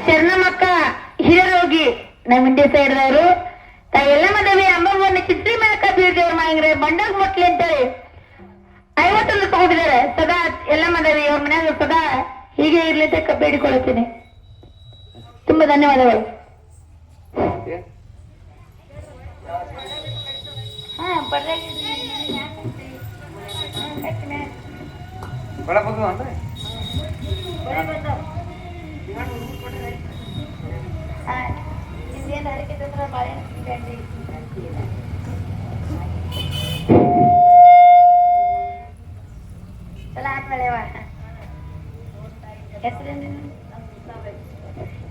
ಶರಣಮ್ಮಕ್ಕ ಹಿರಿಯರೋಗಿ ನಮ್ಮ ಇಂಡಿಯಾ ಸೈಡ್ದವರು ಎಲ್ಲ ಮದುವೆ ಅಂಬಮ್ಮನ ಚಿತ್ರಿ ಮೇಲಕ ಬೀರ್ದೇವ್ರ ಮಾಂಗ್ರೆ ಬಂಡಾಗ ಮುಟ್ಲಿ ಅಂತೇಳಿ 50 ರೂಪಾಯಿ ಕೊಟ್ಟಿದ್ದಾರೆ. ಸದಾ ಎಲ್ಲ ಮದುವೆ ಅವ್ರ ಮನ್ಯಾಗ ಸದಾ ಹೀಗೆ ಇರ್ಲಿ ಅಂತ ಬೇಡಿಕೊಳ್ಳುತ್ತೀನಿ. ತುಂಬಾ ಧನ್ಯವಾದಗಳು.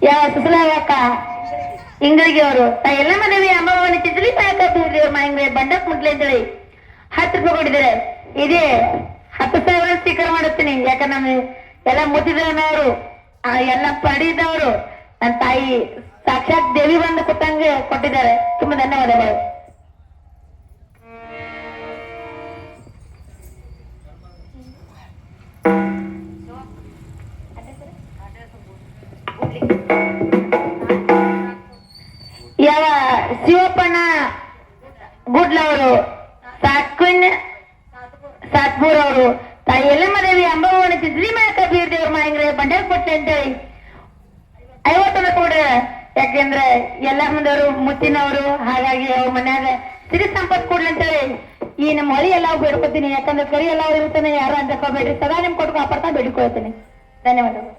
ಯಾವ ಸುಸಲಾವಕ್ಕ ಇಂಗಳಿಗೆ ಅವರು ಎಲ್ಲ ಮದುವೆ ಅಂಬಮ್ಮನ ಚಿತ್ರಿ ಅವ್ರ ಮಾಂಗ್ರೆ ಬಂಡಕ್ ಮುಟ್ಲಿ ಅಂತೇಳಿ 10 ರೂಪಾಯಿ ಕೊಟ್ಟಿದ್ದಾರೆ. ಇದೇ 10,000 ಸ್ವೀಕಾರ ಮಾಡುತ್ತೀನಿ. ಯಾಕಂದ್ರೆ ನಮ್ಮ ಎಲ್ಲ ಮುತ್ತಿದವರು ಎಲ್ಲ ಪಡೆದವರು ನನ್ನ ತಾಯಿ ಸಾಕ್ಷಾತ್ ದೇವಿ ಬಂದು ಕೊಟ್ಟಂಗೆ ಕೊಟ್ಟಿದ್ದಾರೆ. ತುಂಬಾ ಧನ್ಯವಾದಗಳು. ಯಾವ ಶಿವಪ್ಪಣ್ಣ ಗುಡ್ಲವರು ಸಾತ್ಪೂರ್ ಅವರು ತಾಯಿ ಎಲ್ಲ ಮದುವೆ ಅಂಬಮ್ಮನ ಚಿತ್ರಿ ಮೇಲಕ ಬೀರ್ದೇವ್ರ ಮಾಂಗ್ರೆ ಬಂಡಾಗ ಕೊಟ್ಟೆ ಅಂತೇಳಿ 50 ರೂಪಾಯಿ ಕೊಡ್ರೆ. ಯಾಕೆಂದ್ರೆ ಎಲ್ಲ ಮಂದವರು ಮುತ್ತಿನವರು, ಹಾಗಾಗಿ ಅವ್ರ ಮನ್ಯಾಗ ಸಿರಿ ಸಂಪತ್ ಕೊಡ್ಲಿ ಅಂತೇಳಿ ಈ ನಮ್ಮ ಹೊಳಿ ಎಲ್ಲ ಬೇಡ್ಕೊತೀನಿ. ಯಾಕಂದ್ರೆ ಕರಿ ಎಲ್ಲ ಇರ್ತಾನೆ, ಯಾರು ಅಂದ್ಕೋಬೇಡ್ರಿ. ಸದಾ ನಿಮ್ ಕೊಟ್ಟು ಕಾಪಾಡ್ತಾ ಬೇಡಿಕೊಳ್ತೀನಿ. ಧನ್ಯವಾದಗಳು.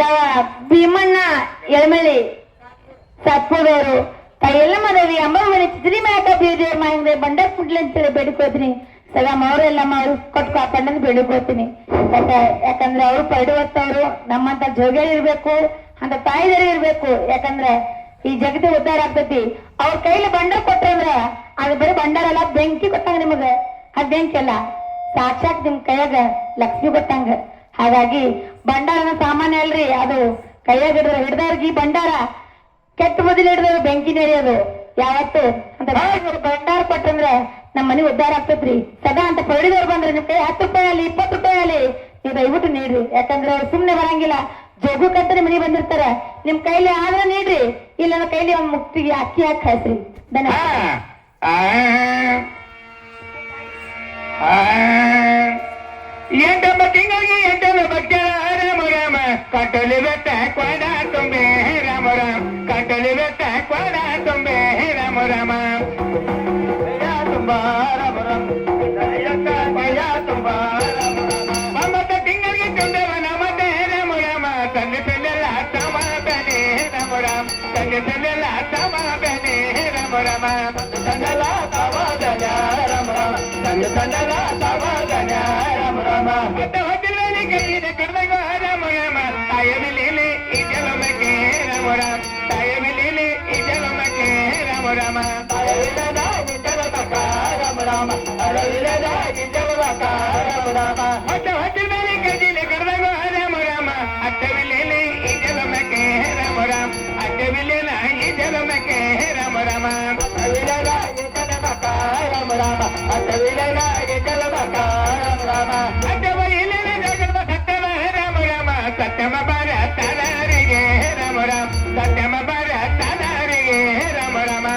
ಯಾವ ಭೀಮಣ್ಣ ಎಳಮಳ್ಳಿ ಸಾತ್ಪೂರವರು ತಾಯಿ ಎಲ್ಲ ಮದುವೆ ಅಂಬಮ್ಮನ ಚಿತ್ರಿ ಮೇಲಕ ಬೀರ್ದೇವ್ರ ಮಾಂಗ್ರೆ ಬಂಡಾಗ ಮುಟ್ಲಿ ಅಂತೇಳಿ ಬೇಡಿಕೊಳ್ತೀನಿ. ಸದಾ ಮಾವರು ಎಲ್ಲ ಮಾವರು ಕೊಟ್ಟು ಕಾಪಾಡಂದು ಬೇಡಿಕೊಳ್ತೀನಿ. ಯಾಕಂದ್ರೆ ಅವರು ಪಡೆಯುವತ್ತವರು ನಮ್ಮಂತ ಜೋಗಿಯರು ಇರ್ಬೇಕು, ಅಂತ ತಾಯಿದರು ಇರ್ಬೇಕು. ಯಾಕಂದ್ರೆ ಈ ಜಗತ್ತು ಉದ್ಧಾರ ಆಗ್ತೈತಿ. ಅವ್ರ ಕೈಲಿ ಬಂಡಾರ ಕೊಟ್ರಂದ್ರ ಅದು ಬರೀ ಬಂಡಾರ ಅಲ್ಲ, ಬೆಂಕಿ ಕೊಟ್ಟಂಗ ನಿಮಗ. ಅದ್ ಬೆಂಕಿ ಅಲ್ಲ, ಸಾಕ್ಷಾತ್ ನಿಮ್ ಕೈಯಾಗ ಲಕ್ಷ್ಮಿ ಕೊಟ್ಟಂಗ. ಹಾಗಾಗಿ ಬಂಡಾರನ ಸಾಮಾನ್ಯ ಅಲ್ರಿ, ಅದು ಕೈಯಾಗ ಹಿಡ್ದವ್ರಿಗೆ ಬಂಡಾರ ಕೆಟ್ಟ ಬದಿಲಿ ಹಿಡ್ದವ್ರು ಬೆಂಕಿ ನಡೆಯೋದು ಯಾವತ್ತು ಅಂತ ಬಂಡಾರ ಕೊಟ್ಟಂದ್ರ ನಮ್ಮ ಮನೆ ಉದ್ಧಾರ ಆಗ್ತೈತ್ರಿ. ಸದಾ ಅಂತ ಪಡಿದವ್ರು ಬಂದ್ರೆ ನಿಮ್ ಕೈ 10 ರೂಪಾಯಿ ಅಲ್ಲಿ 20 ರೂಪಾಯಿ ಅಲ್ಲಿ ನೀವು ದಯವಿಟ್ಟು ನೀಡ್ರಿ. ಯಾಕಂದ್ರೆ ಅವ್ರು ಸುಮ್ನೆ ಬರಂಗಿಲ್ಲ, ಜೋಗುಕಂತಾನೆ ಮನೆ ಬಂದಿರ್ತಾರ. ನಿಮ್ ಕೈಲಿ ಆದ್ರೆ ನೀಡ್ರಿ, ಇಲ್ಲ ನನ್ನ ಕೈಲಿ ಒಂದ್ ಮುಕ್ತಿಗೆ ಅಕ್ಕಿ ಹಾಕಿ ಕಳ್ಸ್ರಿ. ಎಂಟೊಬ್ಬ ತಿಂಗಳಿಗೆ 8 ಭಕ್ತರ ರಾಮ ರಾಮ ಕಟ್ಟಲಿ ಬೆಟ್ಟ ಕೊಡ ತುಂಬೆ ರಾಮ ರಾಮ ಕಟ್ಟಲಿ ಬೆಟ್ಟ ಕೊಡ ತುಂಬೆ ರಾಮ ರಾಮ ತುಂಬ ರಾಮ ರಾಮ ತುಂಬ 9 ತಿಂಗಳಿಗೆ ತುಂಡವನ ಮತ್ತೆ ರಾಮ ರಾಮ ಸಲ್ಲಿಸಲೆಲ್ಲ ಸಮಾಪನೆ ರಾಮ ರಾಮ ಸಲ್ಲಿಸಲೆಲ್ಲ ಸಮಾಪನೆ ರಾಮ ರಾಮ ತಂದಲ ಸವಾದನ ರಾಮ ರಾಮ ತಂದಲ ಸವಾದನ ರಾಮ ರಾಮ ಹೊಟ್ಟೆಲ್ಲಿ ಕೈಯಿನ ಕಡ್ದಾಗ ರಾಮ ರಾಮ ತಾಯ ಮೇಲೆ ಈ ಜಲಮಕ್ಕೆ ರಾಮ ರಾಮ ತಾಯ ಮೇಲೆ ಈ ಜಲಮಕ್ಕೆ ರಾಮ ರಾಮ ಅಳವಿಲ್ಲದ ಜಲಮಕ ರಾಮ ರಾಮ ಅಳವಿಲ್ಲದ ಜಲಮಕ ರಾಮ ರಾಮ ಹೊಟ್ಟೆಲ್ಲಿ ಕೈಯಿನ ಕಡ್ದಾಗ ರಾಮ ರಾಮ ಅಟ್ಟವಿಲೇಲಿ ಈ ಜಲಮಕ್ಕೆ ರಾಮ ರಾಮ ಅಟ್ಟವಿಲೇನ ಈ ಜಲಮಕ್ಕೆ ರಾಮ ರಾಮ ಅಟ್ಟವಿಲ್ಲದ ಜಲಮಕ ರಾಮ ರಾಮ ಅಟ್ಟವಿಲೇನ ಈ ಜಲಮಕ ರಾಮ ರಾಮ ಸತ್ಯಮ ಬರ ತನರಿಗೆ ರಾಮ ರಾಮ ಸತ್ಯಮ ಬರ ತನರಿಗೆ ರಾಮ ರಾಮ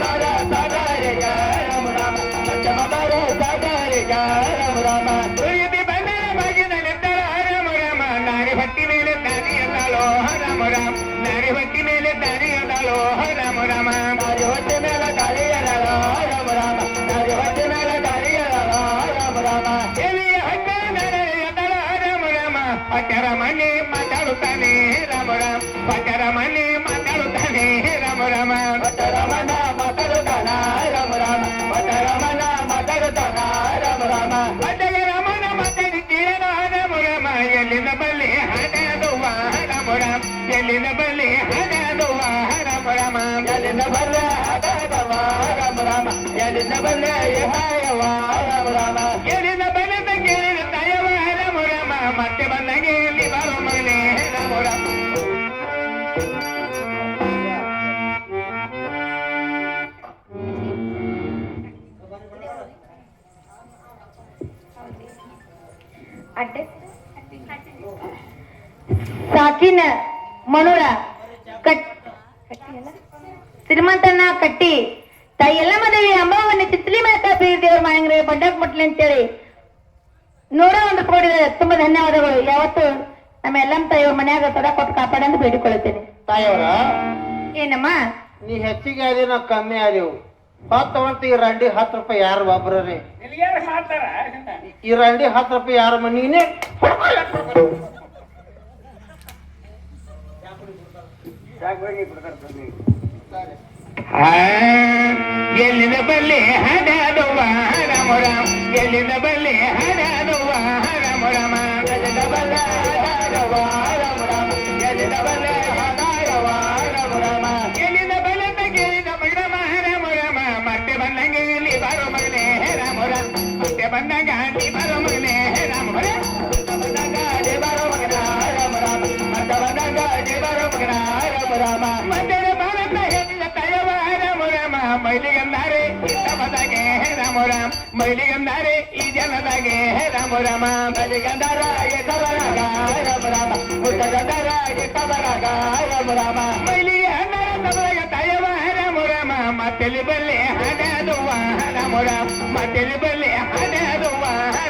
ಬರ ತನರಿಗ ರಾಮ ರಾಮ ಸತ್ಯಮ ಬರ ತನರಿಗ ರಾಮ ರಾಮ ತುಳಿದಿ ಬಂದರ ಬಾಗಿನ ನಿರ್ಧಾರ ರಾಮ ರಾಮ ನಾರಿ ಹೊಟ್ಟಿ ಮೇಲೆ ದಾರಿಯಲ್ಲೋ ರಾಮ ರಾಮ ನಾರಿ ಹೊಟ್ಟಿ ಮೇಲೆ ದಾರಿಯಲ್ಲೋ ರಾಮ ರಾಮ ನಾರಿ ಹೊಟ್ಟೆ ಮೇಲೆ ದಾರಿಯಲ್ಲೋ ರಾಮ ರಾಮ ನಾರಿ ಹೊಟ್ಟೆ ಮೇಲೆ ದಾರಿಯಲ್ಲೋ ರಾಮ ರಾಮ ದೇವಿಯ ಹೊಟ್ಟೆ ರಾಮ ರಾಮ ಪಟರ ಮನೆ ಮಾತಾಡುತ್ತಾನೆ ರಾಮ ರಾಮ ಪಟರ ಮನೆ ಮಾತಾಡುತ್ತಾನೆ ರಾಮ ರಾಮ ಪಟರ ಮನ ಮಾತಾಡುತ್ತಾನ ರಾಮ ರಾಮ ಪಟರ ಮನ ಮಾತಾಡುತ್ತಾನ ರಾಮ ರಾಮ ಪಟರ ರಮನ ಮಾತಾಡಿ ಕೇಳ ರಾಮ ರಾಮ ಎಲ್ಲಿನ ಬಲ್ಲಿ ಹಣದುವ ರಾಮ ರಾಮ ಎಲ್ಲಿನ ಬಲ್ಲಿ ಹಣದುವ ರಾಮ ರಾಮ ಎಲ್ಲಿನ ಬಲ್ಲ ಹಣದವ ರಾಮ ರಾಮ ಎಲ್ಲಿನ ಬಲ್ಲ ಹಾಯವ ರಾಮ ರಾಮ ಎಲ್ಲಿನ ಬಲ್ಲದ ಕೇಳಿದ ತಾಯವ ರಾಮ ರಾಮ ಮತ್ತೆ ಬಂದಂಗೆ ಇಲ್ಲಿ ಬರೋ ಮಗನೇ ರಾಮ ರಾಮ ಮಾಚಿನ ಮನುರ ಶ್ರೀಮಂತನ ಕಟ್ಟಿ ತಾಯಿ ಎಲ್ಲಮ್ಮ ದೇವಿ ಅಂಬಾವನ್ನ ಚಿತ್ಲಿ ಮೇಕ ದೇವ್ರ ಮಾಯಂಗ್ರೆ ಬಂಡಾಕ್ ಮುಟ್ಲಿ ಅಂತೇಳಿ 101 ಕೋಟಿ ತುಂಬಾ ಧನ್ಯವಾದಗಳು. ಯಾವತ್ತು ನಮ್ಮ ಎಲ್ಲಮ್ಮ ತಾಯಿಯವ್ರ ಮನ್ಯಾಗ ಸದಾ ಕೊಟ್ಟು ಕಾಪಾಡಂದು ಬೇಡಿಕೊಳ್ಳುತ್ತೇನೆ. ತಾಯಿಯವರ ಏನಮ್ಮ ನೀ ಹೆಚ್ಚಿಗೆ ಆದಿ ನಾ ಕಮ್ಮಿ ಆದೆವು. 10 ಈ ರಂಡಿ 10 ರೂಪಾಯಿ ಯಾರು ಒಬ್ರಿ ಈ ರಂಡಿ 10 ರೂಪಾಯಿ ಯಾರ ನೀನೇ ಎಲ್ಲಿನ ಬಲ್ಲಿ ಹಡದುವ ರಾಮ ರಾಮ ಎಲ್ಲಿನ ಬಲ್ಲಿ ಹಡದುವ ರಾಮ ರಾಮ ಎಲ್ಲಿನ ಬಲ್ಲ ಹಡದವ ರಾಮ ರಾಮ ಎಲ್ಲಿನ ಬಲ್ಲ ಹಡದವ ರಾಮ ರಾಮ ಎಲ್ಲಿನ ಬಲ್ಲ ತೆಗೆದ ಮಗರಮ ರಾಮ ರಾಮ ಮತ್ತೆ ಬಂದಂಗೆ ಇಲ್ಲಿ ಬಾರೋ ಮಗನೇ ರಾಮ ರಾಮ ಮತ್ತೆ ಬಂದಾಗ ನೀ ಬಾರೋ ಮಗನೇ ರಾಮ ರಾಮ ಬಂದಾಗ ನೀ ಬಾರೋ ಮಗನ ರಾಮ ರಾಮ ಮತ್ತೆ ಬಂದಾಗ ನೀ ಬಾರೋ ಮಗನ ರಾಮ ರಾಮ ಮತ್ತೆ ಭಾರತ ಹೇಳಿದ ತಯವ ರಾಮ ರಾಮ ಮೈಲಿಗಂದಾರೆ ತಮದಾಗೆ ರಾಮ ರಾಮ ಮೈಲಿಗಂದಾರೆ ಈ ಜನದಾಗೆ ರಾಮ ರಾಮ ಮೈಲಿಗಂದಾರ ತವರಾಗ ರಾಮ ರಾಮ ಮುತ್ತಗಂದಾರ ತವರಾಗ ರಾಮ ರಾಮ ಮೈಲಿಗೆ ಹಣ್ಣರ ತವರಾಗ ತಯವ ರಾಮ ರಾಮ ಮತ್ತೆಲಿ ಬಲ್ಲೆ ಹಣದುವ ರಾಮ ರಾಮ ಮತ್ತೆಲಿ ಬಲ್ಲೆ ಹಣದುವ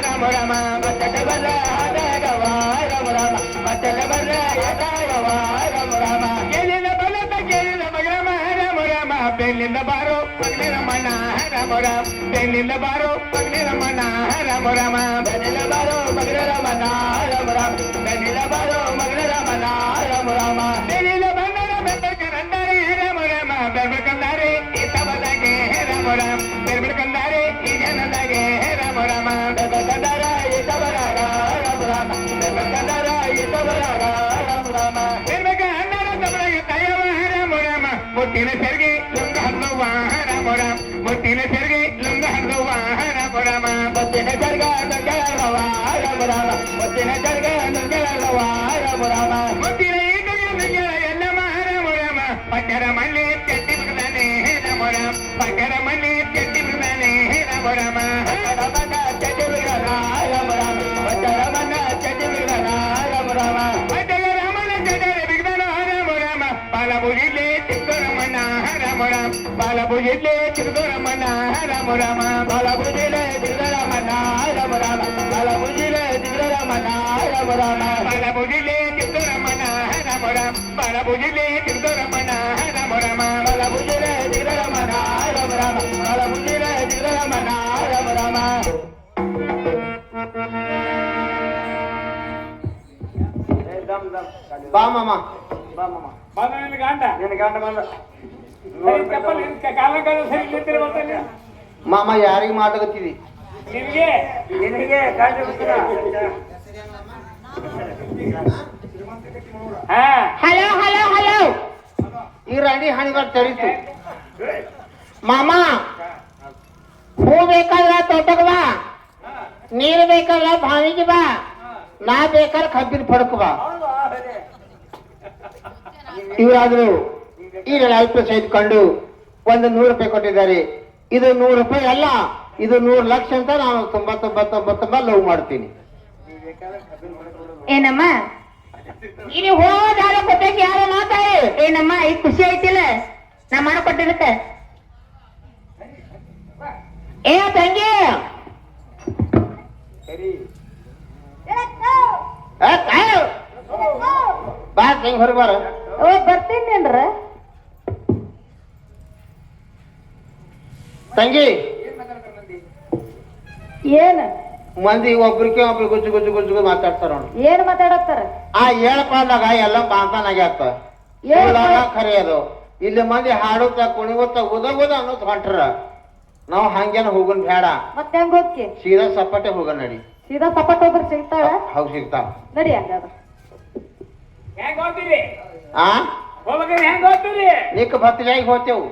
ರಾಮ ರಾಮ ಮತ್ತೆ ಬಲ್ಲ ಹಣದವ ರಾಮ ರಾಮ ಮತ್ತೆ ಬಲ್ಲ ಹಣದವ ರಾಮ ರಾಮ ಎಲ್ಲಿನ ಬಲದ ಕೇಳಿದ ಮಗರಮ ರಾಮ ರಾಮ ಬೆನ್ನಿಂದ ಬಾರೋ ಮಗನೇ ರಮಣ ರಾಮ ರಾಮ ಬೆನ್ನಿಂದ ಬಾರೋ ಮಗನೇ ರಮಣ ರಾಮ ರಾಮ ಬೆನ್ನಿಂದ ಬಾರೋ ಮಗನೇ ರಮಣ ರಾಮ ರಾಮ ಬೆನ್ನಿಂದ ಬಾರೋ ಮಗನೇ ರಮಣ ರಾಮ ರಾಮ ಬೆನ್ನಿಂದ ಬಂದರ ಬೆಂಬರ್ಕಂದಾರೆ ರಾಮ ರಾಮ ಬೆಂಬರ್ಕಂದಾರೆ ಈ ತಬದಾಗೆ ರಾಮ ರಾಮ ಬೆಂಬರ್ಕಂದಾರೆ ಈ ಜನದಾಗೆ ರಾಮ ರಾಮ ಬೆಂಬರ್ಕಂದಾರ ಈ ತಬರಾಗ ರಾಮ ರಾಮ ಬೆಂಬರ್ಕಂದಾರ ಈ ತಬರಾಗ ರಾಮ ರಾಮ ಬೆಂಬರ್ಕ ಹಣ್ಣರ ತಬರಾಗ ತಯವ ರಾಮ ರಾಮ ಮುಟ್ಟಿನ ಸೆರ್ಗೆ ಲುಂಗ ಹಣ್ಣುವ ರಾಮ ರಾಮ ಮುಟ್ಟಿನ ಸೆರ್ಗೆ ಲುಂಗ ಹಣ್ಣುವ ರಾಮ ರಾಮ ಮುತ್ತಿನ ಸರ್ಗ ನುಂಗವ ರಾಮ ರಾಮ ಮುತ್ತಿನ ಸರ್ಗ ನುಂಗವ ರಾಮ ರಾಮ ಮುತ್ತಿನ ಈಟಗೆ ನುಂಗಲ ಎಲ್ಲಮ್ಮ ರಾಮ ರಾಮ ಪಟ್ಟರ ಮಣ್ಣೆ ಚಟ್ಟಿ ಬಿಡ್ತಾನೆ ರಾಮ ರಾಮ ಪಟ್ಟರ ಮಣ್ಣೆ ಚಟ್ಟಿ ಬಿಡ್ತಾನೆ ರಾಮ ರಾಮ ಮಣ್ಣ ಚಟ್ಟಿ ಬಿಡಲ ರಾಮ ರಾಮ ಪಟ್ಟರ ಮಣ್ಣ ಚಟ್ಟಿ ಬಿಡಲ ರಾಮ ರಾಮ ಪಟ್ಟರ ರಾಮನ ಚಟರ ಬಿಡ್ತಾನ ರಾಮ ರಾಮ ಬಾಲಬುಜಿಲೆ ಚಿಕ್ಕರಮಣ್ಣ ರಾಮ ರಾಮ ಬಾಲಬುಜಿಲೆ ಚಿಕ್ಕರಮಣ್ಣ ರಾಮ ರಾಮ ಬಾಲಬುಜಿಲೆ ಚಿಕ್ಕರಮಣ್ಣ ರಾಮ ರಾಮ ಬಾಲಬುಜಿಲೆ ಚಿಕ್ಕರಮಣ್ಣ ರಾಮ ರಾಮ ಬಾಲಬುಜಿಲೆ ಚಿಕ್ಕರಮಣ್ಣ ರಾಮ ರಾಮ ಬಾಲಬುಜಿಲೆ ಚಿಕ್ಕರಮಣ್ಣ ರಾಮ ರಾಮ ಬಾಲಬುಜಿಲೆ ಚಿಕ್ಕರಮಣ್ಣ ರಾಮ ರಾಮ ಬಾಲಬುಜಿಲೆ ಚಿಕ್ಕರಮಣ್ಣ ರಾಮ ರಾಮ ಬಾ ಮಾಮ ಬಾ ಮಾಮ ನಿನ್ನ ಗಂಡ ಬಂದ ಮಾಮ ಯಾರಿಗೆ ಮಾತಾಡ್ತಿದಿ ಹಲೋ ಹಲೋ ಹಲೋ ಈ ರಂಡಿ ಹಣಿಗಾರ ತರೀತು ಮಾಮ ಹೂ ಬೇಕಾದ್ರ ತೋಟಕ್ ಬಾ ನೀರು ಬೇಕಾದ್ರ ಬಾವಿಗೆ ಬಾ ನಾ ಬೇಕಾದ್ರೆ ಕಬ್ಬಿನ ಫಡಕ್ ಬಾ ಇವರಾದ್ರು ಈ 40 ಇಟ್ಕೊಂಡು ಒಂದು 100 ರೂಪಾಯಿ ಕೊಟ್ಟಿದ್ದಾರೆ. ಇದು 100 ರೂಪಾಯಿ ಅಲ್ಲ, ಇದು 100 ಲಕ್ಷ ಅಂತ ನಾನು 99 ಲವ್ ಮಾಡ್ತೀನಿ. ಏನಮ್ಮ ಇಲ್ಲಿ ಹೋದಾರ ಕೊಟ್ಟಕ್ಕೆ ಯಾರು ಮಾತಾಡಿ ಏನಮ್ಮ ಈಗ ಖುಷಿ ಐತಿಲ್ಲ ನಾ ಮಾಡಿಕೊಟ್ಟಿದ್ದಕ್ಕ ಏ ತಂಗಿ ಬಾ ತಂಗಿ ಹೊರಗೆ ಬಾರ. ಓ ಬರ್ತೀನೇನ್ರ ತಂಗಿ ಏನ ಮಂದಿ ಒಬ್ರಿಗೆ ಒಬ್ರು ಗುಜ್ಜು ಗುಜ್ಜು ಗುಜ್ಜು ಮಾತಾಡ್ತಾರ ಅವ್ನು. ಏನ್ ಮಾತಾಡತ್ತಾರ ಆ ಹೇಳ್ಕೊಂಡಾಗ ಎಲ್ಲ ಬಾಂತಾನಾಗ್ಯಾತ ಖರೆ ಅದು. ಇಲ್ಲಿ ಮಂದಿ ಹಾಡುತ್ತ ಕುಣಿವತ್ತ ಉದಗುದ ಅನ್ನೋದು ಹೊಂಟ್ರ ನಾವು ಹಂಗೇನ ಹೋಗೋನ್ ಬೇಡ, ಮತ್ತೆ ಹೆಂಗ್ ಹೋಗಿ ಸೀದಾ ಸಪ್ಪಟ್ಟೆ ಹೋಗೋಣ ನಡಿ. ಸೀದಾ ಸಪಟ್ ಹೋದ್ರ ಸಿಗ್ತಾಳ ಹೌದು ಸಿಗ್ತಾವ ನಡಿ ಹಂಗಾದ್ರ. ಹೆಂಗ್ ಹೋಗ್ತೀರಿ ಆ ಹೋಗ್ಬೇಕ್ರಿ ಹೆಂಗ್ ಹೋಗ್ತೀರಿ ನಿಕ್ ಭತ್ತಿಗಾಗಿ ಹೋಗ್ತೇವು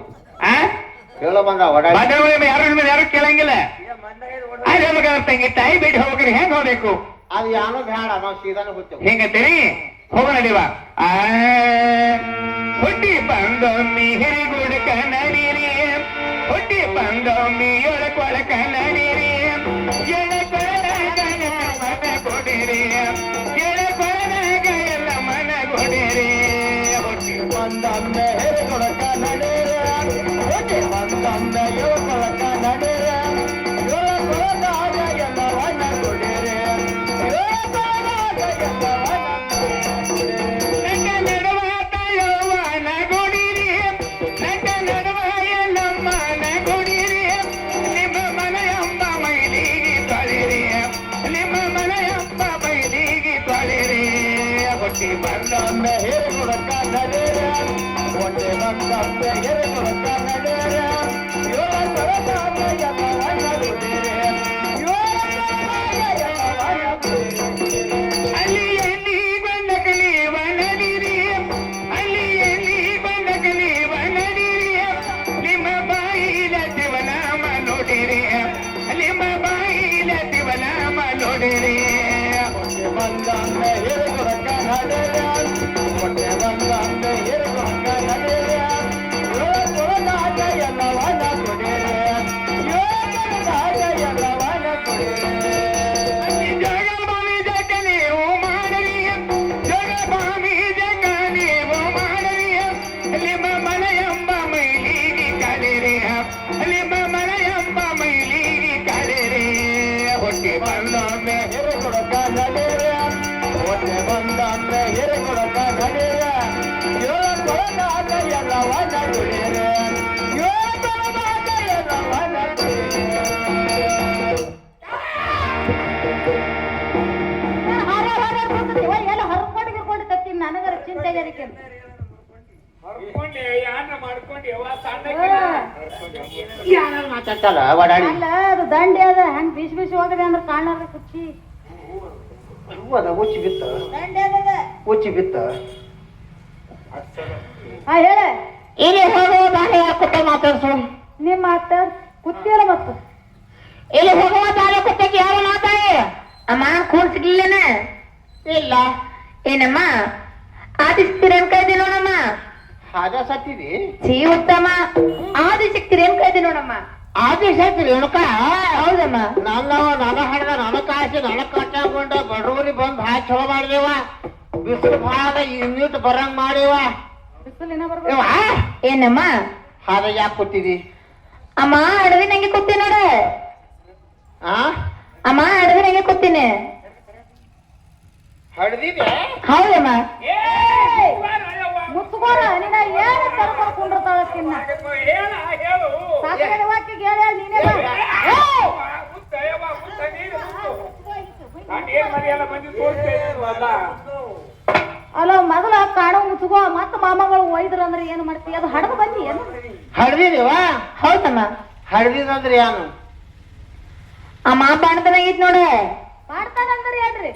ಹೇಳೋ ಬಂದ ಯಾರು ಕೇಳಂಗಿಲ್ಲ. ತಂಗಿ ತಾಯಿ ಬೇಡಿ ಹೋಗ್ರಿ ಹೆಂಗ್ ಹೋಗ್ಬೇಕು ಅದು ಯಾನೋ ಬೇಡ ನಾವು ಸೀದಾನೆ ಹೋಗ್ತೇವೆ. ಹೆಂಗಂತೀರಿ ಹೋಗ ನಡಿವ ಹುಟ್ಟಿ ಬಂದೊಮ್ಮಿ ಹಿರಿಗುಡಕ ನಡೀರಿ, ಹುಟ್ಟಿ ಬಂದೊಮ್ಮಿ ಒಳಕೊಳಕ ನಡೀರಿ, ಎಳಕೊಳದಾಗ ಮನ ಕೊಡಿರಿ, ಎಳಕೊಳದಾಗ ಎಲ್ಲ ಮನ ಕೊಡಿರಿ. ಬಂದೊಮ್ಮೆ ಹೆರಿಗೊಳಕ ನಡೆಯ ಹೊಟ್ಟೆ ಬಂದೊಮ್ಮೆ ಹೇಳ್ಕೊಳಕ ನಡೆಯ ಹೇಳ್ಕೊಳದಾಗ ಎಲ್ಲವನ್ನ ಕೊಡಿರೆ ಹೇಳ್ಕೊಳದಾಗ ಎಲ್ಲವನ್ನ ನಟ ನಡುವ ಯೌವನ ಕೊಡಿರಿ ನಟ ನಡುವ ಎಲ್ಲಮ್ಮನ ಕೊಡಿರಿ ನಿಮ್ಮ ಮನೆಯಂಬ ಮೈಲಿಗೆ ತೊಳಿರಿ ನಿಮ್ಮ ಮನೆಯಂಬ ಮೈಲಿಗೆ ತೊಳಿರಿ ಹೊಟ್ಟೆ ಬಂದೊಮ್ಮೆ ಹೆರಿಗೊಳಕ ನಡೆಯ ಹೊಟ್ಟೆ ಬಂದೊಮ್ಮೆ ಹೆರಿಗೊಳಕ ನಡೆಯ ಹೇಳ್ಕೊಳದಾಗ ಎಲ್ಲವನ್ನ ಕೊಡಿರೆ ಅಲ್ಲಿ ಎಲ್ಲಿ ಬಂದ ಕಲಿಯುವ ನಡಿರಿ ಅಲ್ಲಿ ಎಲ್ಲಿ ಬಂದ ಕಲಿಯುವ ನಡಿರಿ ನಿಮ್ಮ ಬಾಯಿಲ ಶಿವನಾಮ ನೋಡಿರಿ ನಿಮ್ಮ ಬಾಯಿಲ ಶಿವನಾಮ ನೋಡಿರಿ ಹೊಟ್ಟೆ ಬಂದೊಮ್ಮೆ ಹೆರಿಗೊಳಕ ನಡೆಯ ಹೊಟ್ಟೆ ಬಂದೊಮ್ಮೆ ಹೆರಿಗೊಳಕ ನಡೆಯ ಹೇಳ್ಕೊಳದಾಗ ಎಲ್ಲವನ್ನ ಕೊಡಿರೆ ಹೇಳ್ಕೊಳದಾಗ ಎಲ್ಲವನ್ನ ಕೊಡಿರೆ ಜಗಭೂಮಿ ಜಗ ನೀವು ಮಾಡರಿ ಜಗಭೂಮಿ ಜಗ ನೀವು ಮಾಡರಿ ನಿಮ್ಮ ಮನೆಯಂಬ ಮೈಲಿಗೆ ಕಲಿರಿ ನಿಮ್ಮ ಮನೆಯಂಬ ಮೈಲಿಗೆ ಕಲಿರಿ ಹೊಟ್ಟೆ ಬಂದೊಮ್ಮೆ ಹೆರಿಗೊಳಕ ನಡೆಯ ಹೊಟ್ಟೆ ಬಂದೊಮ್ಮೆ ಹೆರಿಗೊಳಕ ನಡೆಯ ಹೇಳ್ಕೊಳದಾಗ ಎಲ್ಲವನ್ನ ಕೊಡಿರೆ ಹೇಳ್ಕೊಳದಾಗ ಎಲ್ಲವನ್ನ ಕೊಡಿರೆ ಎಲ್ಲ ಹರ್ಕೊಂಡು ಗಿರ್ಕೊಂಡು ಕತ್ತೀನಿ ನನಗರ ಚಿಂತೆಗಾರಿಕೆ ಯಾರು ಮಾತಾಡ್ತಾರ ಓಡಾಡಿ ಅಲ್ಲ ಅದು ದಂಡಿ ಅದ ಹಂಗ ಬಿಸಿ ಬಿಸಿ ಹೋಗದೆ ಅಂದ್ರೆ ಕಾಣಾರ ಕುಚ್ಚಿ ಅದ ಉಚ್ಚಿ ಬಿತ್ತ ದಂಡಿ ಅದ ಉಚ್ಚಿ ಬಿತ್ತ ಹಾ ಹೇಳ ಇಲ್ಲಿ ಹೋಗುವ ದಾರಿ ಕುತ್ತ ಮಾತಾಡ್ಸು ನಿಮ್ಮ ಮಾತ ಕುತ್ತಿಯಲ್ಲ ಮತ್ತು ಇಲ್ಲಿ ಹೋಗುವ ದಾರಿ ಕುತ್ತಕ್ಕೆ ಯಾರು ಮಾತಾಡಿ ಅಮ್ಮ ಕೂರ್ಸಿರ್ಲಿಲ್ಲನ ಇಲ್ಲ ಏನಮ್ಮ ಆದಿಸ್ತೀರೇನ್ ಕೈದಿ ನೋಡಮ್ಮ ಹಾಜ ಸತ್ತಿದಿ ಛೀ ಉತ್ತಮ ಆದಿಸಿಕ್ತಿರೇನ್ ಕೈದಿ ನೋಡಮ್ಮ ಆದೇಶ ರೇಣುಕ ಹೌದಮ್ಮ ನನ್ನ ಹಡ್ದ ನನ್ನ ಕಾಸಿ ನನ್ನ ಕಟ್ಟಾಕೊಂಡ ಬಡವರಿ ಬಂದ್ ಭಾಳ ಚಲೋ ಮಾಡಿದೇವ ಬಿಸಿಲು ಭಾಳ ಇನ್ನಿಟ್ ಬರಂಗ್ ಮಾಡಿವ ಬಿಸಿಲಿನ ಇವ ಬರ್ಬೇಕು ಏನಮ್ಮ ಹಾದ ಯಾಕೆ ಕೂತಿದಿ ಅಮ್ಮ ಅಡವಿ ನಂಗೆ ಕೂತೀನಿ ನೋಡ ಆ ಅಮ್ಮ ಅಡವಿ ನಂಗೆ ಕೂತೀನಿ ಹಡ್ದಿದೆ ಹೌದಮ್ಮ ಮುತ್ಕೋರ ನಿನ್ನ ಏನು ಕರ್ಕೊಂಡು ಕುಂಡಿರ್ತಾಳ ತಿನ್ನ ಸಾಕಿನ ವಾಕ್ಯಕ್ಕೆ ಹೇಳ ನೀನೇ ಬಾ. ಏಯ್! ಅಲ್ಲ ಮೊದಲ ಕಾಣೋ ಮುಚ್ಕೋ ಮತ್ತ ಮಾಮಗಳು ಒಯ್ದ್ರ ಅಂದ್ರೆ ಏನ್ ಮಾಡ್ತಿ ಅದು ಹಡದು ಬಂದಿ ಏನು ಹಡ್ದಿದೇವ ಹೌದಮ್ಮ ಹಡ್ದಿದಂದ್ರೆ ಏನು ಅಮ್ಮ ಬಾಣತನಾಗೈತ್ ನೋಡ ಮಾಡ್ತಾನಂದ್ರಿ ಏನ್ರಿ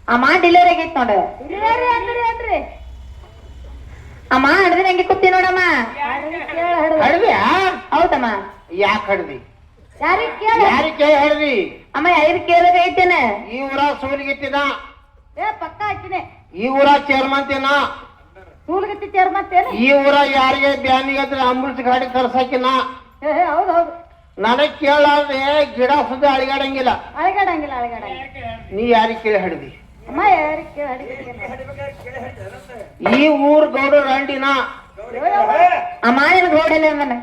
ಅಮ್ಮ ಡಿಲಿವರಿ ಆಗೈತ್ ನೋಡ ಡಿಲಿವರಿ ಅಂದ್ರಿ ಏನ್ರಿ ಅಮ್ಮ ಹಡ್ದಿ ನಂಗೆ ಕೂತಿ ನೋಡಮ್ಮ ಹಡ್ದಿಯಾ ಹೌದಮ್ಮ ಯಾಕೆ ಹಡ್ದಿ ಯಾರಿಗ್ ಕೇಳ ಯಾರಿಗೆ ಕೇಳಿ ಹಡ್ದಿ ಅಮ್ಮ ಯಾರಿಗ್ ಕೇಳಬೇಕೈತೇನ ಈ ಊರ ಸೂಲಿಗಿತ್ತಿನ ಏ ಪಕ್ಕ ಹಾಕಿನೆ ಈ ಊರ ಚೇರ್ಮಂತಿನ ಸೂಲ್ಗತ್ತಿ ಚೇರ್ ಮತ್ತೇನು ಈ ಊರ ಯಾರಿಗೆ ಬ್ಯಾನಿಗೆ ಅಂದ್ರೆ ಅಂಬುಲ್ಸ್ ಗಾಡಿ ತರ್ಸಾಕಿನ ಹೌದು ಹೌದು ನನಗ್ ಕೇಳಾದ್ರೆ ಗಿಡ ಸುದ್ದಿ ಅಳಿಗಾಡಂಗಿಲ್ಲ ಅಳಗಾಡಂಗಿಲ್ಲ ನೀ ಯಾರಿಗೆ ಕೇಳಿ ಹಡ್ದಿ ಅಮ್ಮ ಯಾರಿಗ್ ಕೇಳ ಈ ಊರ್ ಗೌಡ ರಂಡಿನ ಅಮ್ಮ ನಿನ್ ಗೋಡೆಲ್ಲ ಅಂದನ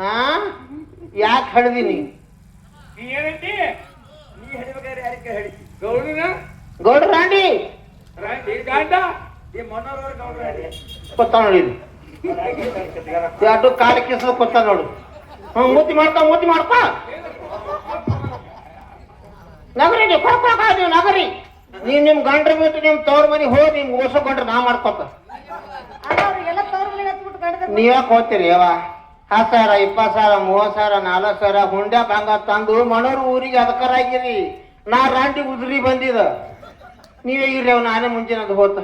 ಆ ಯಾಕೆ ಹಡ್ದಿ ನೀ ಗೌಡ ರಾಂಡಿ ಕೊತ್ತ ನೋಡಿ ಎರಡು ಕಾಲ ಕಿಸ ಕೊತ್ತ ನೋಡು ಮೂತಿ ಮಾಡ್ಕೊ ನಗರಿ ನೀವು ನೀವು ನಗರಿ ನೀವ್ ನಿಮ್ ಗಂಡ್ರ ಬಿಟ್ಟು ನಿಮ್ ತವ್ರ ಮನಿ ಹೋಗಿ ನಿಮ್ ಓಸಕೊಂಡ್ರೆ ನಾ ಮಾಡ್ಕೊತ ಅವ್ರಿಗೆಲ್ಲ ತೋರ್ಲಿ ಹತ್ಬಿಟ್ಟು ಕಡ್ದ ನೀವ್ಯಾಕೆ ಹೋಗ್ತೀರಿ ಯಾವ 10,000 20,000 30,000 40,000 ಹುಂಡ್ಯಾ ಬಂಗ ತಂದು ಮನೋರು ಊರಿಗೆ ಅದಕ್ಕರಾಗಿರಿ ನಾ ರಾಂಡಿ ಉದ್ರಿ ಬಂದಿದ ನೀವೇ ಇರ್ರಿ ಅವ್ ನಾನೇ ಮುಂಚೆ ಅದು ಹೋತ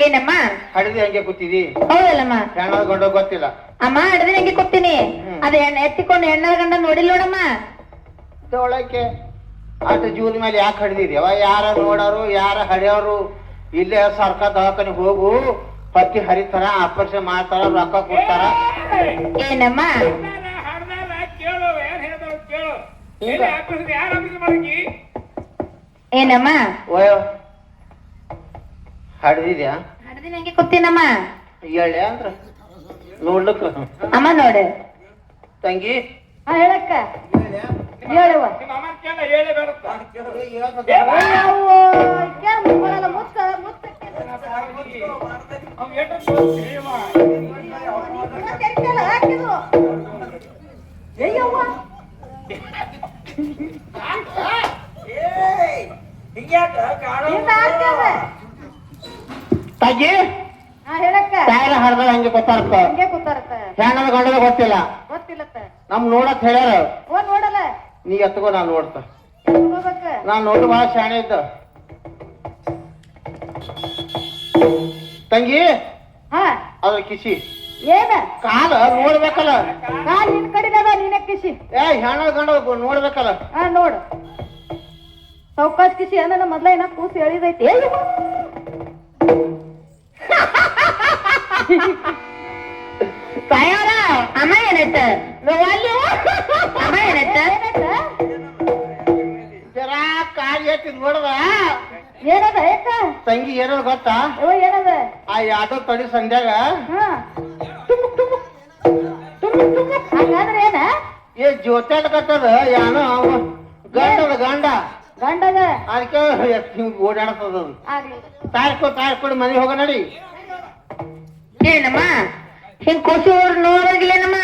ಏನಮ್ಮ ಹಡಿದಿ ಹಂಗೆ ಕೂತಿದಿ ಹೌದಲ್ಲಮ್ಮ ಹೆಣ್ಣದ ಗಂಡ ಗೊತ್ತಿಲ್ಲ ಅಮ್ಮ ಹಡ್ದಿ ನಂಗೆ ಕೂತೀನಿ ಅದು ಎತ್ತಿಕೊಂಡು ಹೆಣ್ಣದ ಗಂಡ ನೋಡಿಲ್ಲ ನೋಡಮ್ಮ ಒಳಕ್ಕೆ ಆಟ ಜೀವದ ಮೇಲೆ ಯಾಕೆ ಹಡ್ದಿದಿ ಅವ ಯಾರ ನೋಡೋರು ಯಾರ ಹಡಿಯೋರು ಇಲ್ಲೇ ಸರ್ಕಾರ ದವಾಖಾನೆ ಹೋಗು ಪತ್ತಿ ಹರಿತಾರ ಆಪರೇಷನ್ ಮಾಡ್ತಾರ ರೊಕ್ಕ ಕೊಡ್ತಾರ ಏನಮ್ಮ ಏನಮ್ಮ ಓಯೋ ಹಡ್ದಿದ್ಯಾ ಇದನ್ನ ಹೆಂಗೆ ಕೂತೀನಮ್ಮ ಹೇಳಿ ಅಂದ್ರ ನೋಡ್ಲಕ್ಕ ಅಮ್ಮ ನೋಡು ತಂಗಿ ಹಾ ಹೇಳಕ್ಕ ಹೇಳುವ ನಿಮ್ಮ ಅಮ್ಮನ ಕೇಳ ಹೇಳಿ ಬರುತ್ತಾ ಮುತ್ತ ಮುತ್ತ ಅವ್ನು ಎಷ್ಟು ಸೇವ ತಂಗಿ ಹೇಳಕ್ಕ ತಾಯಿರ ಹಡ್ದ ಹಂಗೆ ಗೊತ್ತಾರ್ತ ಹಂಗೆ ಕೂತಾರತ್ತ ಹೆಣ್ಣದ ಗಂಡದ ಗೊತ್ತಿಲ್ಲ ಗೊತ್ತಿಲ್ಲತ್ತ ನಮ್ ನೋಡಕ್ ಹೇಳ್ಯಾರ ಹೋಗ್ ನೋಡಲ್ಲ ನೀ ಎತ್ಕೋ ನಾನ್ ನೋಡ್ತ ಹೋಗ್ಬೇಕ ನಾನ್ ನೋಡಿ ಬಹಳ ಶಾಣೆ ಇದ್ದ ತಂಗಿ ಹಾ ಅದ್ರ ಕಿಸಿ ಏನ ಕಾಲ ನೋಡ್ಬೇಕಲ್ಲ ಕಾಲ್ ನಿನ್ ಕಡಿದದ ನೀನೆ ಕಿಸಿ ಏ ಹೆಣ್ಣದ ಗಂಡ ನೋಡ್ಬೇಕಲ್ಲ ಹಾ ನೋಡು ಸೌಕಾಸ್ ಕಿಸಿ ನನ್ನ ಮೊದ್ಲ ಏನ ಕೂಸಿ ಎಳಿದೈತಿ ತಾಯವ್ರ ಅಮ್ಮ ಏನೈತ ಅಮ್ಮ ಏನೈತ ಜರಾ ಕಾಲ್ ಎತ್ತಿ ನೋಡ್ದ ಏನದ ಯಾಕ ತಂಗಿ ಏನದ ಗೊತ್ತಾ ಯವ್ವ ಏನದ ಆ ಆಟೋ ತಡಿ ಸಂಧ್ಯಾಗ ಹಾ ಹಂಗಾದ್ರೆ ಏನ ಏ ಜೋತಾಡ್ಕತ್ತದ ಯಾನೋ ಗಂಡದ ಗಂಡ ಗಂಡದ ಅದಕ್ಕೆ ಹಿಂಗ್ ಓಡಾಡ್ತದ ಆಗ್ಲಿ ತಾಯ್ಕೊಡು ಮನೆಗೆ ಹೋಗ ನಡಿ ಏನಮ್ಮ ಹಿಂಗ್ ಖುಷಿ ಊರ್ ನೋಡೋಗಿಲ್ಲೇನಮ್ಮ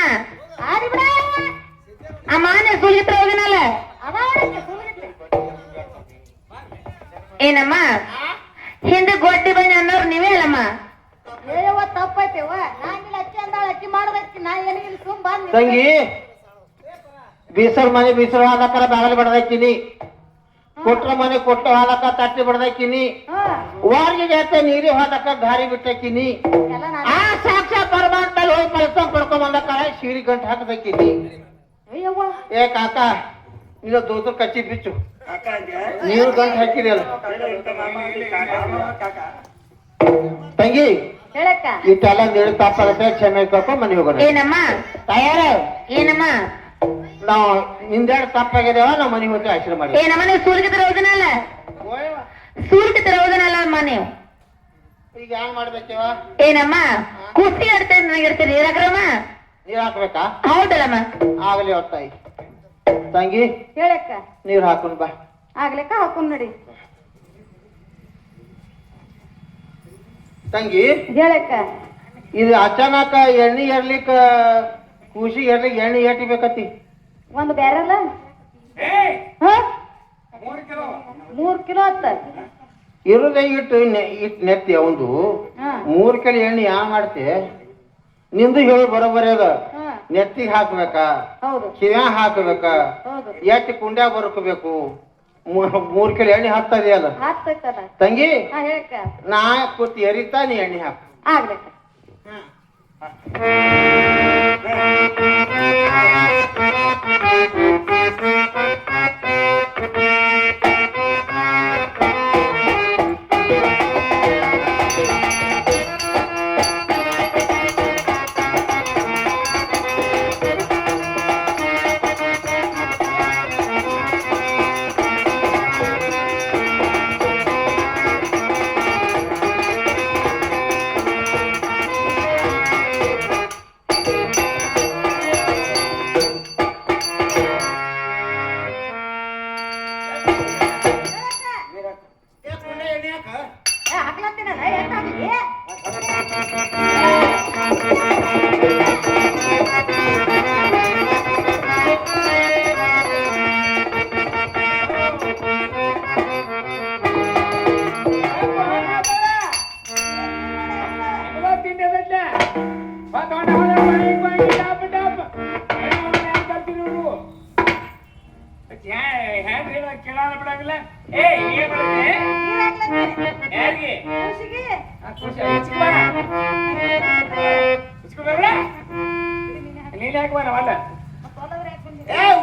ಆದಿ ಬಿಡ ಅಮ್ಮ ನೀ ಸುಲಿತ್ರ ಹೋಗಿನಲ್ಲ ಏನಮ್ಮ ಹಿಂದೆ ಗೊಡ್ಡಿ ಬನ್ನಿ ಅನ್ನೋರು ನೀವೇ ಅಲ್ಲಮ್ಮ ಏಯವ್ವ ತಪ್ಪೈತೆವ್ವ ನಾನಿಲ್ಲ ಅಕ್ಕಿ ಅಂದಾಳ ಅಕ್ಕಿ ಮಾಡ್ದಕ್ಕಿ ನಾ ಏನಿಲ್ಲ ಸುಮ್ ಬಂದ್ ತಂಗಿ ಬೀಸರ್ ಮನೆ ಬೀಸರ್ ಹಾಲಕ್ಕರ ಬಾಗಲಿ ಬಡದಾಕಿನಿ ಕೊಟ್ರ ಮನೆ ಕೊಟ್ಟ ಹಾಲಕ್ಕ ತಟ್ಟಿ ಬಡದಾಕಿನಿ ವಾರ್ಗಿಗೆ ಅತ್ತೆ ನೀರಿ ಹೋದಕ್ಕ ದಾರಿ ಬಿಟ್ಟಾಕಿನಿ ಆ ಸಾಕ್ಷಾತ್ ಪರಮಾತ್ಮ ಹೋಗಿ ಕಳ್ಸ ಪಡ್ಕೊಂಡ್ ಬಂದಕ್ಕ ಸೀರಿ ಗಂಟು ಹಾಕಬೇಕಿನಿ ಏ ಕಾಕ ನೀನು ದೋತ್ರ ಕಚ್ಚಿ ಬಿಚ್ಚು ನೀರು ಗಂಟು ಹಾಕಿರಿ ಅಲ್ಲ ತಂಗಿ ಹೇಳಕ್ಕ ಇಟ್ಟೆಲ್ಲ ನೀರು ತಪ್ಪಾಗತ್ತೆ ಕ್ಷಮೆ ಕರ್ಕೊಂಡ್ ಮನೆ ಹೋಗೋಣ ಏನಮ್ಮ ತಯಾರ ಏನಮ್ಮ ನಾವು ನಿಂದೆರಡು ತಪ್ಪಾಗಿದ್ದೇವ ನಾವು ಮನೆಗೆ ಹೋಗಿ ಆಶ್ರಮ ಮಾಡಿ ಏನಮ್ಮ ನೀವು ಸೂರ್ಯಕಿತರ ಹೋದನಲ್ಲ ಸೂರ್ಯಕಿತರ ಹೋದನಲ್ಲ ಅಮ್ಮ ನೀವು ಈಗ ಏನ್ ಮಾಡ್ಬೇಕವ ಏನಮ್ಮ ಕುಸ್ತಿ ಆಡ್ತೇನೆ ನನಗಿರ್ತೀರಿ ಇರಾಗ್ರಮ್ಮ ನೀರ್ ಹಾಕ್ಬೇಕಾ ಹೌದಲ್ಲಮ್ಮ ಆಗಲಿ ಹೊತ್ತಾಯಿ ತಂಗಿ ಹೇಳಕ್ಕ ನೀರ್ ಹಾಕೊಂಡ್ ಬಾ ಆಗ್ಲಿಕ್ಕ ಹಾಕೊಂಡ್ ನೋಡಿ ತಂಗಿ ಹೇಳಕ್ಕ ಇದು ಅಚಾನಕ ಎಣ್ಣೆ ಎರ್ಲಿಕ್ಕ ಖುಷಿ ಎರ್ಲಿಕ್ಕೆ ಎಣ್ಣೆ ಏಟಿ ಬೇಕತಿ ಒಂದು ಬ್ಯಾರಲ್ಲ ಹ 3 ಕಿಲೋ ಅತ್ತ ಇರುದೇ ಇಟ್ಟು ನೆತ್ತಿ ಅವಂದು 3 ಕಿಲೋ ಎಣ್ಣೆ ಯಾ ಮಾಡ್ತಿ ನಿಂದು ಹೇಳಿ ಬರೋಬರಿ ಅದ ನೆತ್ತಿಗೆ ಹಾಕ್ಬೇಕಾ ಹೌದು ಕಿವ್ಯಾ ಹಾಕ್ಬೇಕಾ ಹೌದು ಎತ್ತಿ ಕುಂಡ್ಯಾ ಬರ್ಕೋಬೇಕು 3 ಕಿಲೋ ಎಣ್ಣೆ ಹಾಕ್ತದೆಯಲ್ಲ ಹಾಕ್ತೈತಲ್ಲ ತಂಗಿ ಹೇಳಕ್ಕ ನಾ ಕೂತ್ ಎರಿತಾ ನೀ ಎಣ್ಣೆ ಹಾಕು ಆಗ್ಲಿಕ್ಕ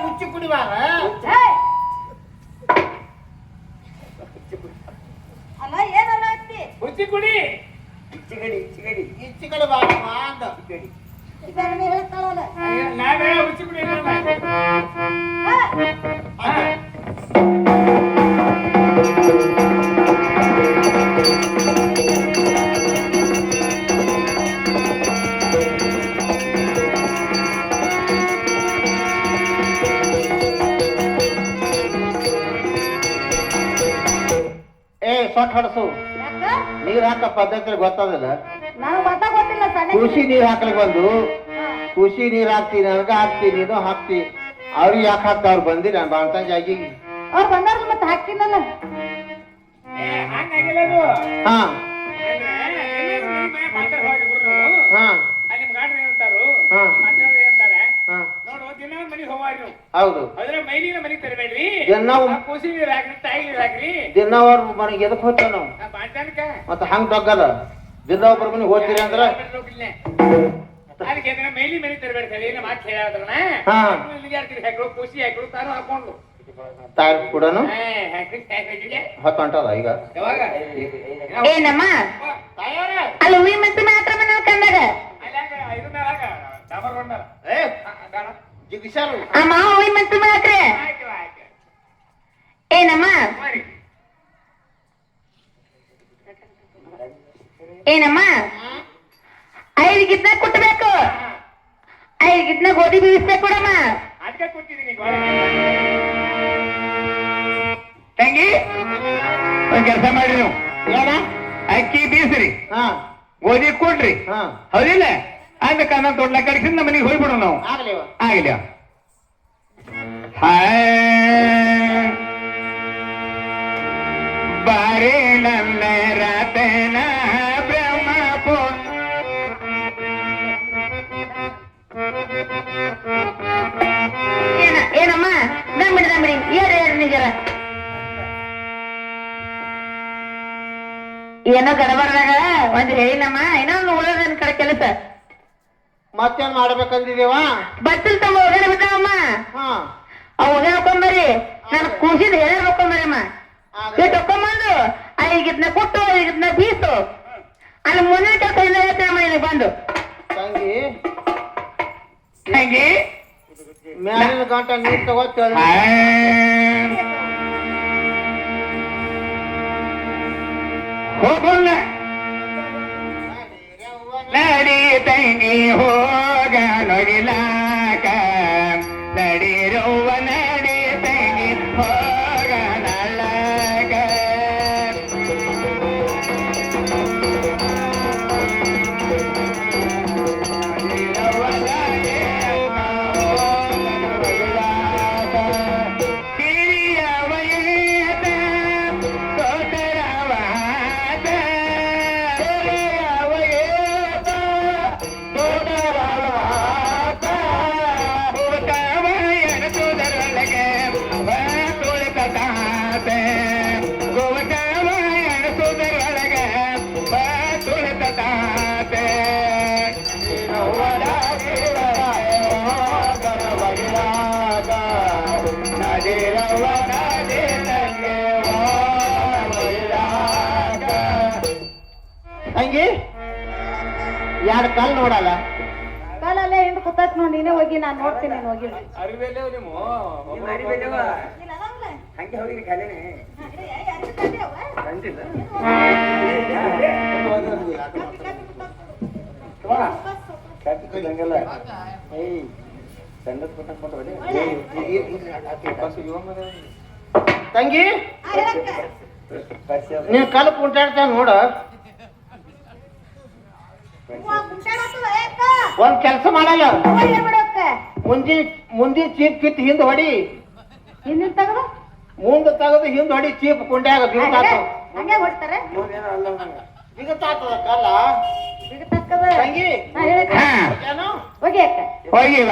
ಉಚ್ಚಿ ಕುಡಿಬಾರ ಅಲ್ಲ ಏನಲ್ಲ ಹುಚ್ಚಿ ಕುಡಿ ಇಚ್ಚಿ ಕಡೆ ಬಾ ಅಂದ ಹೇಳ್ತಾಳಲ್ಲ ನಾವೇ ಹುಚ್ಚಿ ಕುಡಿ ಸೊಟ್ಟ ಹಡಸು ಯಾಕ ನೀರ್ ಹಾಕ ಪದ್ಧತಿ ಗೊತ್ತದಲ್ಲ ನನಗ್ ಗೊತ್ತಿಲ್ಲ ಸಣ್ಣ ಖುಷಿ ನೀರ್ ಹಾಕ್ಲಿಕ್ಕೆ ಬಂದು ಖುಷಿ ನೀರ್ ಹಾಕ್ತೀನಿ ನನಗ ಹಾಕ್ತೀನಿ ನೀನು ಹಾಕ್ತಿ ಅವ್ರಿಗೆ ಯಾಕೆ ಹಾಕ್ತ ಅವ್ರು ಬಂದಿ ನಾನು ಬಾಳ್ತಾನ ಜಾಗಿ ಅವ್ರು ಬಂದಾರ ಮತ್ತೆ ಹಾಕ್ತೀನಲ್ಲ ಹಂಗಾಗಿಲ್ಲ ಅದು ಹಾ ಅಂದ್ರೆ ಮಾತಾಡ್ ಹೋಗಿ ನೀವು ಹಾ ಅಲ್ಲಿ ನಿಮ್ ಗಾಡ್ರಿ ಹೇಳ್ತಾರು ಹಾ. ಮಾತಾಡ ಹೇಳ್ತಾರೆ ಹಾ ನೋಡು ದಿನ ಮನೆಗೆ ಹೋಗ್ರಿ ನೀವು ಹೌದು ಅದ್ರ ಮೈಲಿನ ಮನೆಗೆ ತರಬೇಡ್ರಿ ದಿನ ಕೂಸಿ ನೀರ್ ಹಾಕ್ರಿ ತಾಯಿ ನೀರ್ ಹಾಕ್ರಿ ದಿನ ಅವ್ರ ಮನೆಗೆ ಎದಕ್ ಹೋಗ್ತೇವೆ ನಾವು ಬಾಂಚಾನಕ ಮತ್ತೆ ಹಂಗ್ ದೊಗ್ಗದ ದಿನ ಒಬ್ಬರ ಮನೆಗೆ ಹೋಗ್ತೀರಿ ಅಂದ್ರ ಅದಕ್ಕೆ ಅದನ್ನ ಮೈಲಿ ಮನೆ ತರಬೇಡ್ತಾರೆ ಏನ ಮಾತು ಹೇಳಾದ್ರನ ಹಾ. ಇಲ್ಲಿಗೆ ಹಾಕ್ರಿ ಹಾಕ್ರು ಕೂಸಿ ಹಾಕ್ರು ತಾನು ಹಾಕೊಂಡು ತಾಯಿ ಕೂಡನು ಹಾಕ್ರಿ ಹಾಕಿಗೆ ಹೊತ್ತು ಹೊಂಟದ ಈಗ ಯಾವಾಗ ಏನಮ್ಮ ತಾಯಾರ ಅಲ್ಲಿ ಹೂವಿ ಮತ್ತೆ ಮಾತ್ರ ಮನೆ ಕಂದಾಗ ಅಲ್ಲಾಗ ಇದನ್ನ ಹಾಗ ಡಬರ್ ಬಂದಾರ ಏ ಜಿಗಿಸಾರು ಅಮ್ಮ ಹೂವಿ ಮತ್ತೆ ಮಾತ್ರ ಆಯ್ತು ಆಯ್ತು ಏನಮ್ಮ ಮಾಡಿ ಏನಮ್ಮ 5 ಗಿದ್ನ ಕುಟ್ಟಬೇಕು 5 ಗಿದ್ನ ಗೋಧಿ ಬೀಳಿಸ್ಬೇಕು ಕೊಡಮ್ಮ ಅದಕ್ಕೆ ಕೊಟ್ಟಿದ್ದೀನಿ ತಂಗಿ ಒಂದ್ ಕೆಲಸ ಮಾಡ್ರಿ ನೀವು ಏನ ಅಕ್ಕಿ ಬೀಸ್ರಿ ಹಾ ಗೋಧಿ ಕೊಡ್ರಿ ಹಾ ಹೌದಿಲ್ಲ ಅಂದ ಕನ್ನ ದೊಡ್ಡ ಕಡಿಸಿ ನಮ್ಮ ಮನೆಗೆ ಹೋಗ್ಬಿಡು ನಾವು ಆಗ್ಲಿ ಆಗಿಲ್ಲ ಹಾಯ್ ಬಾರೆ ನನ್ನ ರತನ ಬ್ರಹ್ಮಪುರ ಏನಮ್ಮ ನಂಬಿಡಿ ಏರು ನಿಜರ ಏನೋ ಗಡಬಡ್ದಾಗ ಒಂದ್ ಹೇಳಿನಮ್ಮ ಇನ್ನೊಂದು ಉಳೋದ್ ನನ್ ಕಡೆ ಕೆಲಸ ಮತ್ತೇನ್ ಮಾಡ್ಬೇಕಂದಿದೇವ ಬಚ್ಚಲ್ ತಮ್ಮ ಒಗಡೆ ಬಿದ್ದಾವಮ್ಮ ಹಾ ಅವ್ ಒಗಡೆ ಹಾಕೊಂಬರಿ ನಾನು ಕೂಸಿದ ಹೇಳಿ ಹಾಕೊಂಬರಮ್ಮ ಇಟ್ಟು ಹಾಕೊಂಬಂದು 5 ಗಿದ್ನ ಕೊಟ್ಟು 5 ಗಿದ್ನ ಬೀಸು ಅಲ್ಲಿ ಮುಂದಿನ ಕೆಲಸ ಇಲ್ಲ ಹೇಳ್ತೇನಮ್ಮ ನಿನಗೆ ಬಂದು ತಂಗಿ ತಂಗಿ ಮ್ಯಾಲಿನ ಗಂಟ ನೀರ್ ತಗೋತೇಳಿ ಹೋಗೋಣ ನಡಿ ತಂಗಿ ಹೋಗ ನಡಿಲಾಕ ನಡಿರುವ ನಡಿ ತಂಗಿ ಹೋಗ ನಳಕ ತಂಗಿ ಎರಡು ಕಾಲ್ ನೋಡಲ್ಲ ಕಾಲಲ್ಲೇ ಹಿಂದೆ ಕೂತೈತ್ ನೋಡಿ ನೀನೇ ಹೋಗಿ ನಾನು ನೋಡ್ತೀನಿ ನೀನು ಹೋಗಿ ಹಂಗೆ ಹೋಗಿರಿ ಖಾಲಿನೇ ತಂಗಿ ನೀನ್ ಕಾಲು ಕುಂಟಾಡ್ತಾ ನೋಡ ಒಂದ್ ಕೆಲಸ ಮಾಡಲ್ಲ ಮುಂದಿನ ಚೀಪ್ ಕಿತ್ ಹಿಂದ್ ಹೊಡಿ ಹಿಂದಿನ ತಗದು ಮುಂದೆ ತೆಗೆದು ಹಿಂದ್ ಹೊಡಿ ಚೀಪ್ ಕುಂಡ್ಯಾಗ ಹಂಗೆ ಹೊಡ್ತಾರೆ ಬಿಗತಾತದ ಕಾಲ ಬಿಗತಕ್ಕದ ತಂಗಿ ನಾ ಹೇಳಿದ್ದೆ ಹಾ ಏನು ಹೋಗಿ ಅಕ್ಕ ಹೋಗಿಲ್ಲ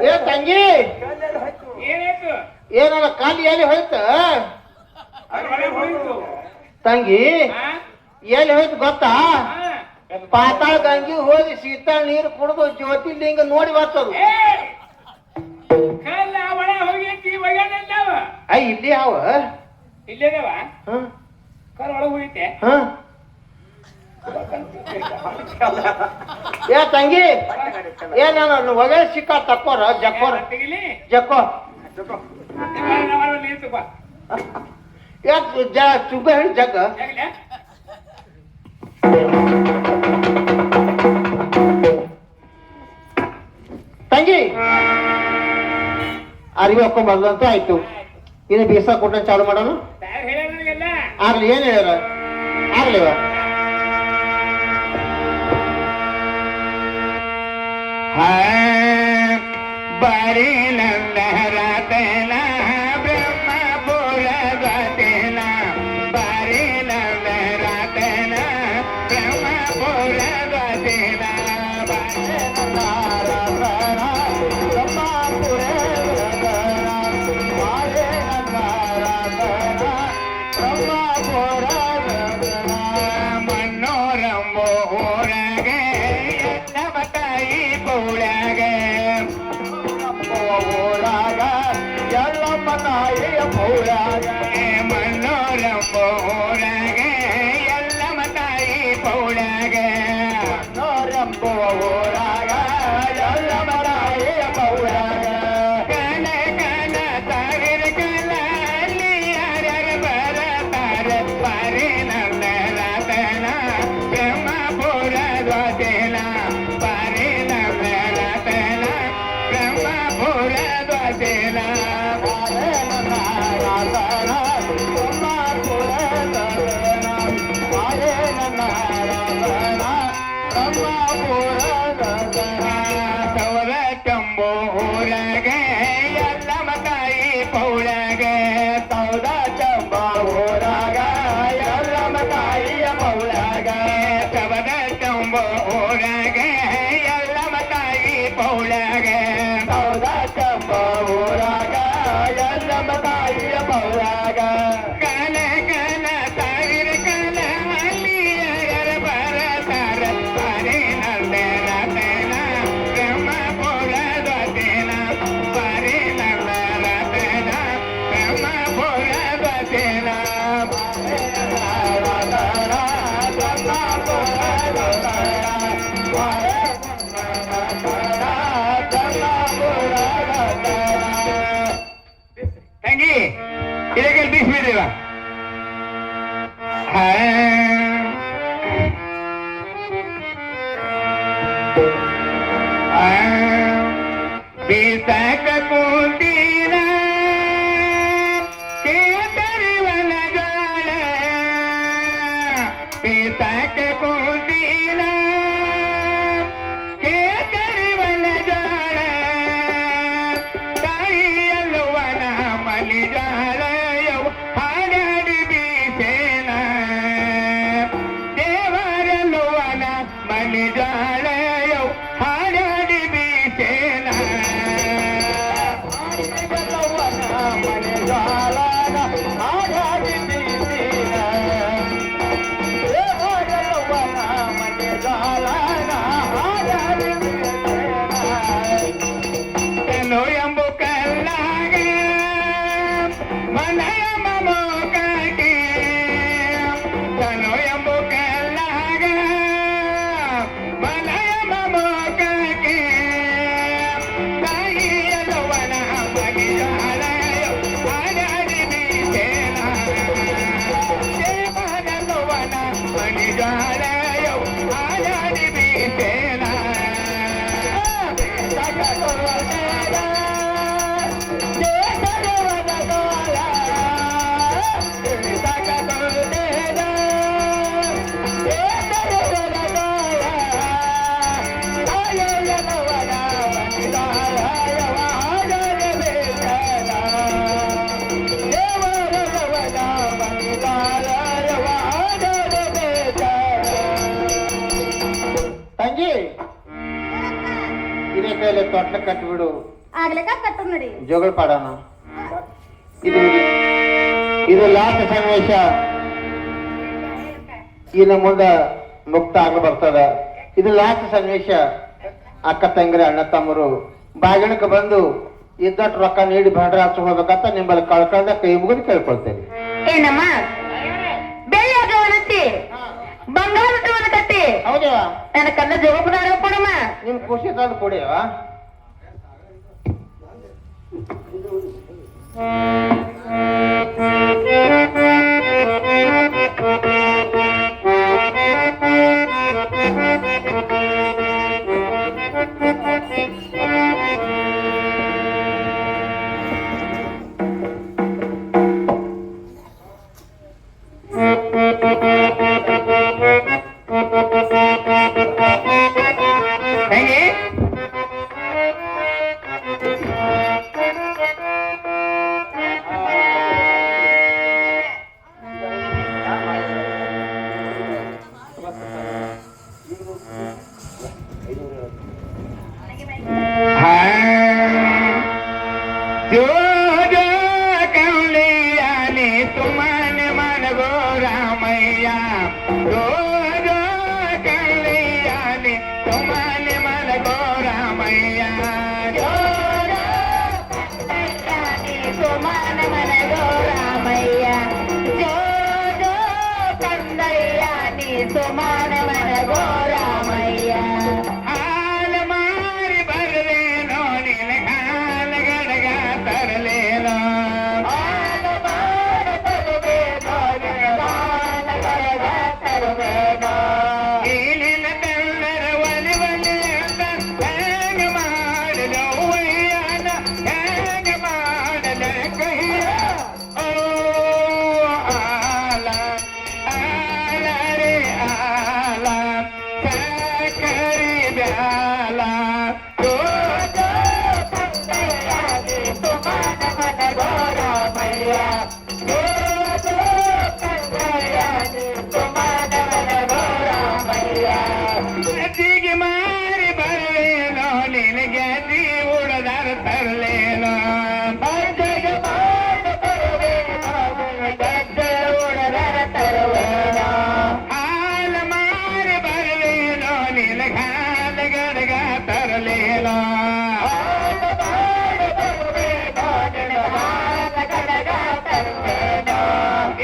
ಏ ತಂಗಿ ಏನಾಯ್ತು ಏನಲ್ಲ ಕಾಲಿ ಎಲ್ಲಿ ಹೋಯ್ತ ಅದು ಹೊರಗೆ ಹೋಯ್ತು ತಂಗಿ ಹಾ ಎಲ್ಲಿ ಹೋಯ್ತು ಗೊತ್ತಾ ಹಾ ಪಾತಾಳ ಗಂಗಿ ಹೋಗಿ ಶೀತಳ ನೀರು ಕುಡಿದು ಜ್ಯೋತಿರ್ಲಿಂಗ ನೋಡಿ ಬರ್ತದ. ಕಲ್ಲ ಒಳ ಹೋಗೈತಿ ಒಗ್ಯಾನಲ್ಲವ ಐ ಇಲ್ಲಿ ಯಾವ ಇಲ್ಲೇದವ ಹ್ಮ್ ಕಲ್ ಒಳಗೆ ಹೋಗೈತೆ ಹ್ಮ್ ಏ ತಂಗಿ ಏ ನಾನು ಒಗೆ ಸಿಕ್ಕ ತಕ್ಕೋರ ಜಕ್ಕೋರ ತೆಗಿಲಿ ಜಕ್ಕೋ ನೀರು ತಗೋ ಏ ಚುಗ್ಗ ಹೇಳಿ ಜಗ್ಗ ಹೇಗಲೇ ತಂಗಿ ಅರಿವಿ ಹಾಕೊಂಬರ್ದಂತೂ ಆಯ್ತು. ಇನ್ನು ಬೀಸ ಕೊಟ್ಟ ಚಾಲು ಮಾಡೋಣ. ಯಾರು ಹೇಳ ನನಗೆಲ್ಲ ಆಗ್ಲಿ ಏನ್ ಹೇಳ್ಯಾರ ಆಗ್ಲಿವ ಬಾರಿ ನಂದ ರಾತನ ಬ್ರಹ್ಮ ಪುರಗತನ ಬಾರಿ ನಂದ ರಾತನ ಬ್ರಹ್ಮ ಪುರಗತನ ಮನ್ನೋರಂಬೋ ಊರಗೆ ನಮ್ಮ ತಾಯಿ ಪೌಳಗೆ ಊರಾಗ ಎಲ್ಲಮ್ಮ ತಾಯಿಯ ಪೌಳಗೆ ಮನ್ನೋರಂಬೋ ಊರಗೆ ಎಲ್ಲಮ್ಮ ತಾಯಿ ಪೌಳಗೆ ಮನ್ನೋರಂಬೋ ಊರಾಗ ಎಲ್ಲಮ್ಮ ತಾಯಿಯ ಪೌಳಗೆ ಕನ ಕನ ತಾವಿರ ಕಲ ಅಲ್ಲಿ ಯಾರ್ಯಾರ ಬರತಾರ ಬಾರಿ ನನ್ನ ರಾತನ ಬ್ರಹ್ಮಪುರ ದ್ವಾತೆನ ಬಾರಿ ನನ್ನ ರಾತನ ಬ್ರಹ್ಮಪುರ ದ್ವಾತೆನ ಬಾರಿ ನನ್ನ ರಾತನ ಬ್ರಹ್ಮಪುರ ದ್ವಾತೆನ ಬಾರಿ ನನ್ನ ರಾತನ ಬ್ರಹ್ಮಪುರ ದ್ವಾತೆನ ಸೌರ ಕಂಬೋ ಊರಗೆ ಎಲ್ಲಮ್ಮ ತಾಯಿ ಪೌಳಗೆ ಸೌದ ಚಂಬ ಊರಾಗ ಎಲ್ಲಮ್ಮ ತಾಯಿಯ ಪೌಳಗೆ ಸವದ ಚಂಬ ಊರಗೆ ಎಲ್ಲಮ್ಮ ತಾಯಿ ಪೌಳಗೆ ಸೌದ ಚಂಬ ಊರಾಗ ಎಲ್ಲಮ್ಮ ತಾಯಿಯ ಪೌಳಗ ಕನ ಕನ ತಾಯಿರ ಕನ ಅಲ್ಲಿ ಯಾರ ಬರತಾರ ಬಾರಿ ನಂದೆ ರಾತೇನ ಬ್ರಹ್ಮಪುರ ದ್ವಾತೆನ ಬಾರಿ ನನ್ನ ರಾತೇನ ಬ್ರಹ್ಮಪುರ ದ್ವಾತೆನ ಬಾರಿ ನನ್ನ ರಾತೇನ ಬ್ರಹ್ಮಪುರ ದ್ವಾತೆನ ಬಾರಿ ತಂಗಿ ಇದಕ್ಕೆ ಬೀಸ್ಬಿಡ್ರಿವ ಬೀಸಕ ಕೂತೀರ ಕೇತರಿವನ ಗಾಳ ಬೀಸಕ ಕೂತೀರ ಕೇತರಿವನ ಗಾಳ ತಾಯಿಯಲ್ಲುವನ ಮಲಿಜಾಳಯವು ಹಾಡಾಡಿ ಬೀಸೇನ ದೇವರಲ್ಲುವನ ಮಲಿಜಾಳಯವು ಹಾಡಾಡಿ ಬೀಸೇನ ಮಲಿಜಾಳನ ಹಾಡಾಡಿ ಬೀಸೇನ ದೇವರಲ್ಲುವನ ಮಲಿಜಾಳನ ಹಾಡಾಡಿ ಬೀಸೇನ ತನು ಎಂಬು ಕಲ್ಲಾಗ ಮನಯ ಮಮೋಕಗೆ ತನು ಎಂಬು ಕಲ್ಲಾಗ ಮನಯ ಮಮೋಕಗೆ ತಾಯಿಯಲ್ಲವನ ಮಗಿಯಾಳಯ ಹಾಡಾಡಿ ಬೀಸೇನ ದೇವರಲ್ಲವನ ಮಗಿಯಾಳಯ ಹಾಡಾಡಿ ಬೀಸೇನ ತಂಗಿ ಇದೇ ಕೈಲಿ ತೊಟ್ಲ ಕಟ್ಟಿಬಿಡು ಆಗ್ಲಿಕ್ಕ ಕಟ್ಟು ನೋಡಿ ಜೋಗಳ ಪಾಡೋಣ. ಇದು ಇದು ಲಾಸ್ಟ್ ಸನ್ನಿವೇಶ. ಇನ್ನು ಮುಂದ ಮುಕ್ತ ಆಗ ಬರ್ತದ. ಇದು ಲಾಸ್ಟ್ ಸನ್ನಿವೇಶ. ಅಕ್ಕ ತಂಗಿರ ಅಣ್ಣ ತಮ್ಮರು ಬಾಗಿಣಕ್ಕೆ ಬಂದು ಇದ್ದಟ್ಟು ರೊಕ್ಕ ನೀಡಿ ಭಂಡ್ರ ಹಚ್ಚ ಹೋಗ್ಬೇಕಂತ ನಿಮ್ಮಲ್ಲಿ ಕಳ್ಕೊಂಡ ಕೈ ಮುಗಿದು ಕೇಳ್ಕೊಳ್ತೇನೆ. ಏನಮ್ಮ ಬೆಳ್ಳಗವನತ್ತಿ ಬಂಗಾರದವನ ಕಟ್ಟಿ ಹೌದಾ? ನನ್ನ ಕನ್ನ ಜವಾಬ್ದಾರಿ ಕೊಡಮ್ಮ. ನಿಮ್ ಖುಷಿ ತಂದು ಕೊಡಿಯವ. ತಂಗಿ जो जो कौलियानी तुमन मन गो रामैया जो जो कौलियानी तुमन मन गो रामैया जो ಸುಮಾನ ಮನಗೋ ರಾಮಯ್ಯ ಜೋ ಜೋ ಕಂದಯ್ಯ ನೀ ಸುಮಾನ ಮನಗೋ ರಾಮಯ್ಯ. हाल मारी बरलेनो नील हाल गड़ग तरलेनो ೀಲಿನ ಕಲ್ಲರ ಒಲಿ ಒಲಿ ಅಂತ ಹೇಗೆ ಮಾಡಲು ಒಯ್ಯಾನ ಹೇಗೆ ಮಾಡಲ ಕೈಯ ಓ ಆಲ ಆಲ ರೇ ಆಲ ಸಕರಿ ಬ್ಯಾಲ ಓ ಗದ್ದಿಗೆ ಮಾರಿ ಬರಲೇನೋ ನಿನ ಗದ್ದಿ ಉಡದಾರ ತರಲೇನೋ ಹಾಲ ಮಾರಿ ಬರಲೇನೋ ನಿನ ಹಾಲ ಗಡಗ ತರಲೇನೋ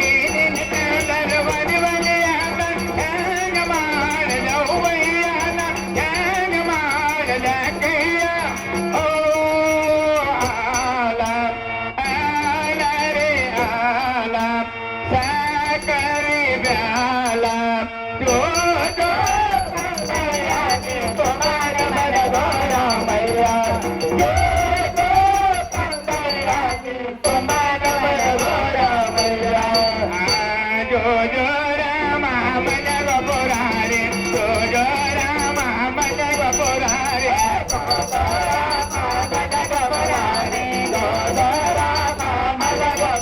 ಏನಿನ ಕಲ್ಲರ ಒಲಿ ಒಲಿಯಾದ ಹ್ಯಾಂಗ ಮಾಡಲ ಒಯ್ಯಾನ ಹ್ಯಾಂಗ ಮಾಡಲ ಕೈಯ ಓ ಆಲ ಆಲ ರೇ ಆಲ ಸಕರಿ ಬ್ಯಾಲ ಜೋ ಜೋ जो जो राम मन बपुरारे जो जो राम मन बपुरारे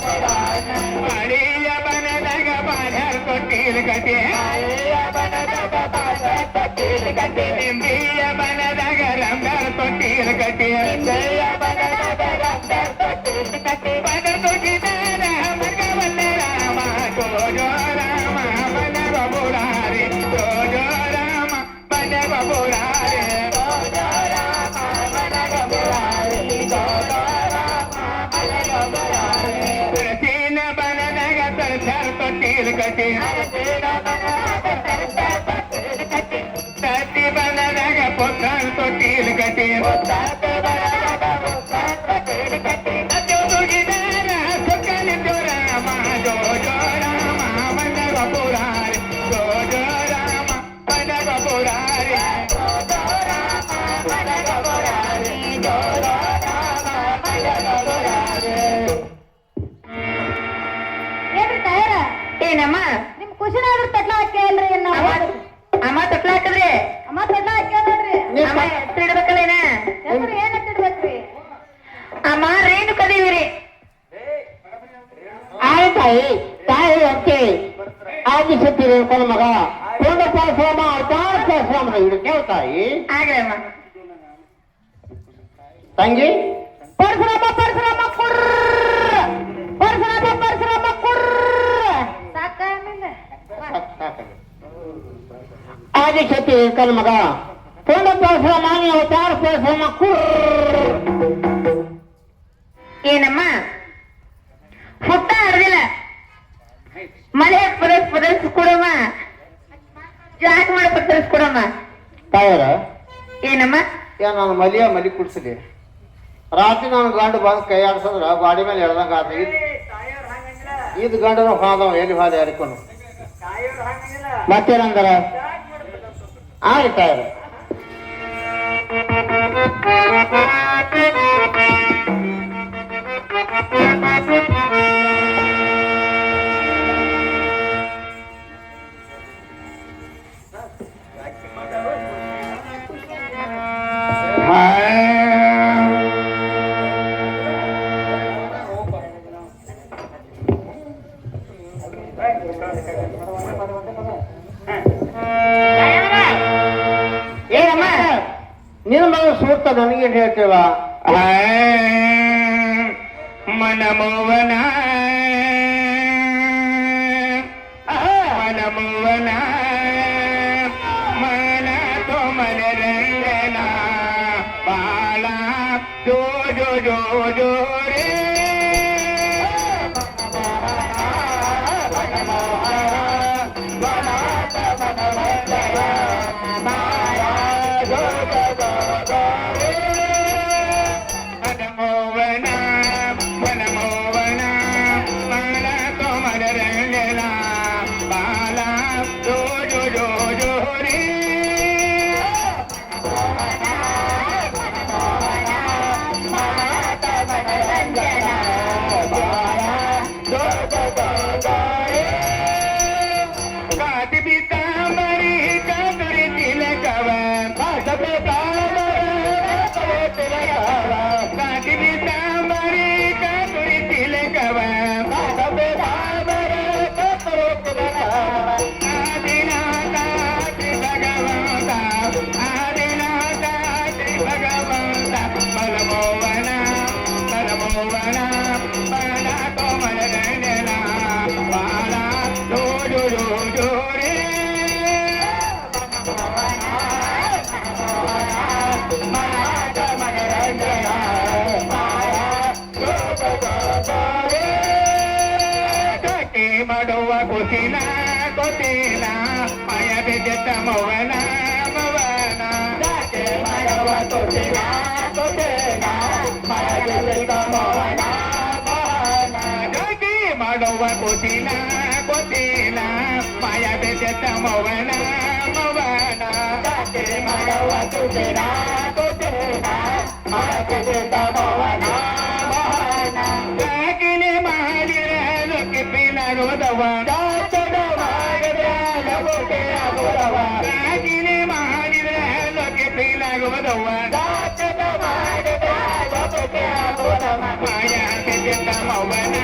बड़िया बन लग बाधर को टील कटे निम्बिया बन लग रंगर को टील कटे बदर को किनारा मगवल राम जो जो राम मन बपुरारे जो जो राम मन बपुरारे तीन बन लग तर को टील कटे सती बन लग पुत्र को टील कटे जो तुझिदारा सुकल जो राम जो जो राम मन बपुरारे जो जो राम मन बपुरारे ಏನ್ರಿ ತಯಾರ ಏನಮ್ಮ ನಿಮ್ ಖುಷಿನಾದ್ರೂ ತಟ್ಲ ಹಾಕ್ಯಾಲ್ರಿ ಅಮ್ಮ ತಟ್ಲ ಹಾಕದ್ರಿ ಅಮ್ಮ ತಟ್ಲ ಹಾಕ್ಯಾರ ನೋಡ್ರಿ ಅಮ್ಮ ಎತ್ತಿಡ್ಬೇಕಲ್ಲೇನ ಹೆಸರು ಏನ್ ಎತ್ತಿಡ್ಬೇಕ್ರಿ ಅಮ್ಮ ರೇಣು ಕದೀವಿರಿ ಆಯ್ತಾಯಿ ತಾಯಿ ಅತ್ತೆ ಆಗಿಸುತ್ತೀರಿ ಕೊನ ಮಗ ಪೂರ್ಣ ಪರಿಶ್ರಮ ಅಪಾರ ಪರಿಶ್ರಮ ಇದು ಕೇಳ್ತಾಯಿ ಆಗ್ರಿ ಅಮ್ಮ ತಂಗಿ ಪರಶುರಾಮ ಪರಶುರಾಮ ಕುರ್ರ ಪರಶುರಾಮ ಪರಶುರಾಮ ಕುರ್ರ ಸಾಕ ಕ್ಷತಿ ಕಲ್ ಮಗ ತೊಂಡ ಪರಿಶ್ರಮ ನೀವು ಚಾರ ಪರಿಶ್ರಮ ಏನಮ್ಮ ಹುಟ್ಟ ಹರಿದಿಲ್ಲ ಮಳೆ ಪದರ್ಸ್ ಕೊಡಮ್ಮ ಜಾಕ್ ಮಾಡಿ ಪದರ್ಸ್ ಕೊಡಮ್ಮ ತಾಯರ ಏನಮ್ಮ ನಾನು ಮಲಿ ಕುಡ್ಸಲಿ ರಾತ್ರಿ ನಾನು ಗಂಡು ಬಂದು ಕೈ ಆಡ್ಸಂದ್ರ ಗಾಡಿ ಮೇಲೆ ಎಳ್ದಂಗ ಆತ ಇದು ಗಂಡನ ಹಾದವ ಎಲ್ಲಿ ಹಾದ ಯಾರಿಕೊಂಡು ಮತ್ತೇನಂದಾರ ಆಗ್ಲಿ ತಾಯರ ಏನಮ್ಮ ನಿನ್ನ ಮಗ ಸೂಕ್ತ ನನಗೇನು ಹೇಳ್ತೇವ ಮನಮೋವನ ಮನಮೋವನ ಮನ ತೋ ಮನರಂಗನ ಬಾಳ ಜೋ ಜೋ ಜೋ ಜೋ ರೇ ಮಾಡುವ ಕುಸಿನ ಕೊತಿನ ಮಾಯ ಬಿದ್ದ ಮೌವನ ಮವನ ಮಾಡುವ ಕುಸಿನ ಕೊತಿನ ಮಾಯ ಬಿದ್ದ ಮೌವನ ಮವನ ಮಾಡುವ ಕುಸಿನ ಕೊತಿನ ಮಾಯ ಬಿದ್ದ ಮೌವನ ಮವನ ಮಾಡುವ ಕುಸಿನ ಕೊತಿನ ಮಾಯ ಬಿದ್ದ ಮೌವನ ಮವನ ಪಿಲಾಗುವುದವ ರಾಗಿನಿ ಮಾಡಿದ್ರೆ ಲೋಕೆ ಪಿಲಾಗುವುದವ ಮಾಯ ಬಿದ್ದ ಮೌವನ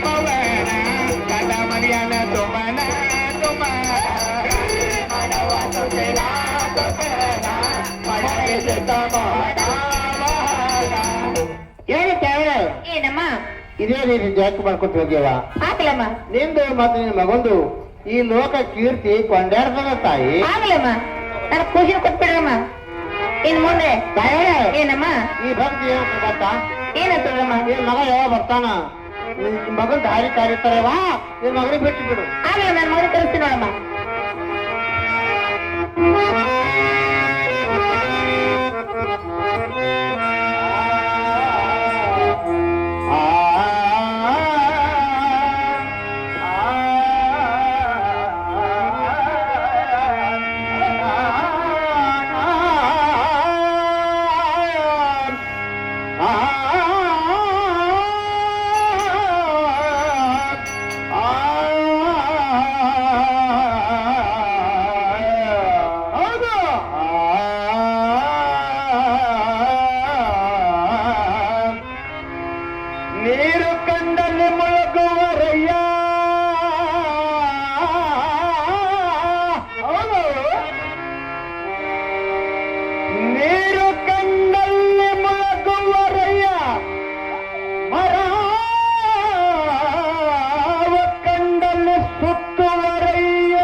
ಮೌವನ ಕದ ಮರಿಯನ ತುಮನ ತುಮನ ಏನಮ್ಮ ಇದೇ ರೀತಿ ಜಾಕ್ ಮಾಡ್ಕೊತ ಹೋಗ್ಯವ ಆಗ್ಲಮ್ಮ ನಿಂದು ಮತ್ತೆ ನಿನ್ನ ಮಗಂದು ಈ ಲೋಕ ಕೀರ್ತಿ ಕೊಂಡಾಡ್ತದ ತಾಯಿ ಆಗ್ಲಮ್ಮ ನನ್ನ ಖುಷಿ ಕೊಟ್ಬಿಡ್ರಮ್ಮ ಇನ್ ಮುಂದೆ ಏನಮ್ಮ ಈ ಭಕ್ತಿ ಗೊತ್ತಾ ಏನತ್ತದಮ್ಮ ನಿನ್ ಮಗ ಯಾವ ಬರ್ತಾನ ನಿನ್ ಮಗನ್ ದಾರಿ ಕಾರಿತಾರವಾ ನಿನ್ ಮಗನಿಗೆ ಬಿಟ್ಟು ಬಿಡು ಆಗ್ಲಮ್ಮ ನನ್ನ ಮಗನ ಕಳಿಸ್ತೀನಿ ನೋಡಮ್ಮ ನೀರು ಕಂಡಲ್ಲಿ ಮುಳುಗುವರಯ್ಯ ನೀರು ಕಂಡಲ್ಲಿ ಮುಳುಗುವರಯ್ಯ ಮರ ಕಂಡಲ್ಲಿ ಸುತ್ತುವರಯ್ಯ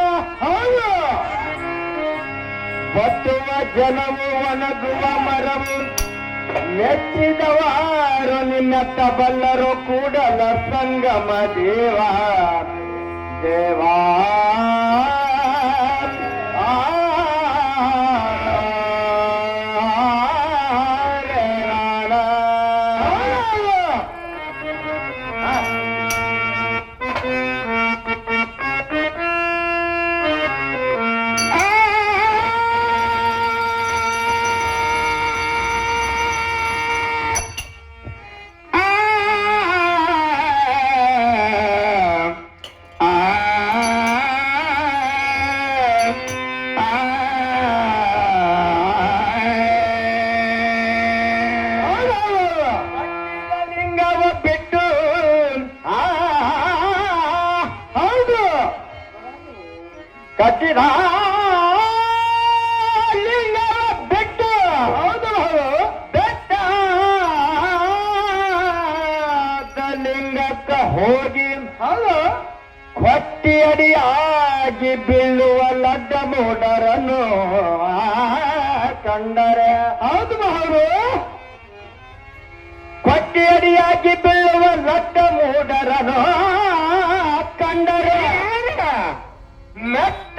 ಮೆಚ್ಚಿದವಾರು ನಿನ್ನತ್ತ ಬಲ್ಲರು ಕೂಡಲ ಸಂಗಮ ದೇವಾ ದೇವಾ ಲಿಂಗವ ಬಿಟ್ಟು ಹೌದು ಕಟ್ಟಿದ ಲಿಂಗವ ಬಿಟ್ಟು ಹೌದು ಬೆಟ್ಟ ಲಿಂಗಕ್ಕ ಹೋಗಿ ಹೌದು ಹೊಟ್ಟಿಯಡಿಯಾಗಿ ಬೀಳುವ ಲಡ್ಡ ಮೂಡರನ್ನು ಕಂಡರೆ ಹೌದು ಹೌದು ಹೊಟ್ಟಿಯಡಿಯಾಗಿ ಬೀಳುವ ಲಡ್ಡ ಮೂಡರನು ಕಂಡರೆ ಮೆಟ್ಟ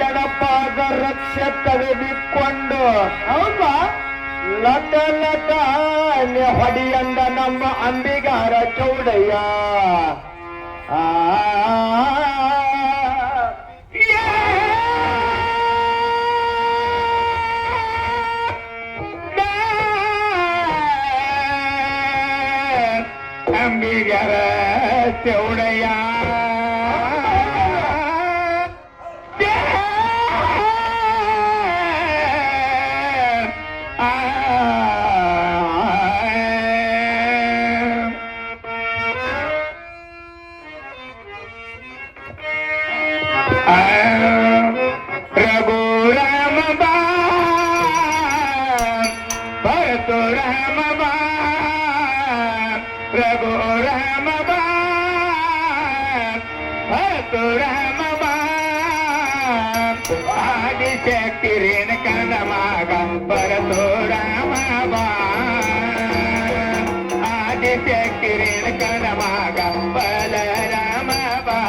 ಎಡಪಾದ ರಕ್ಷೆ ತಡೆದುಕೊಂಡು ಹೌದಾ ಲಟ ಲಟ ಹೊಡಿಯಂದ ನಮ್ಮ ಅಂಬಿಗಾರ ಚೌಡಯ್ಯ ಆ ಅಂಬಿಗರ ಚೌಡಯ್ಯ ರಘುರಾಮ ಬಾ ಪರಶುರಾಮ ಬಾ ರಘುರಾಮ ಬಾ ಪರಶುರಾಮ ಬಾ ಆದಿಶಕ್ತಿ ರೇಣುಕನ ಮಗ ಪರಶುರಾಮ ಬಾ ಆದಿಶಕ್ತಿ ರೇಣುಕನ ಮಗ ಬಲರಾಮ ಬಾ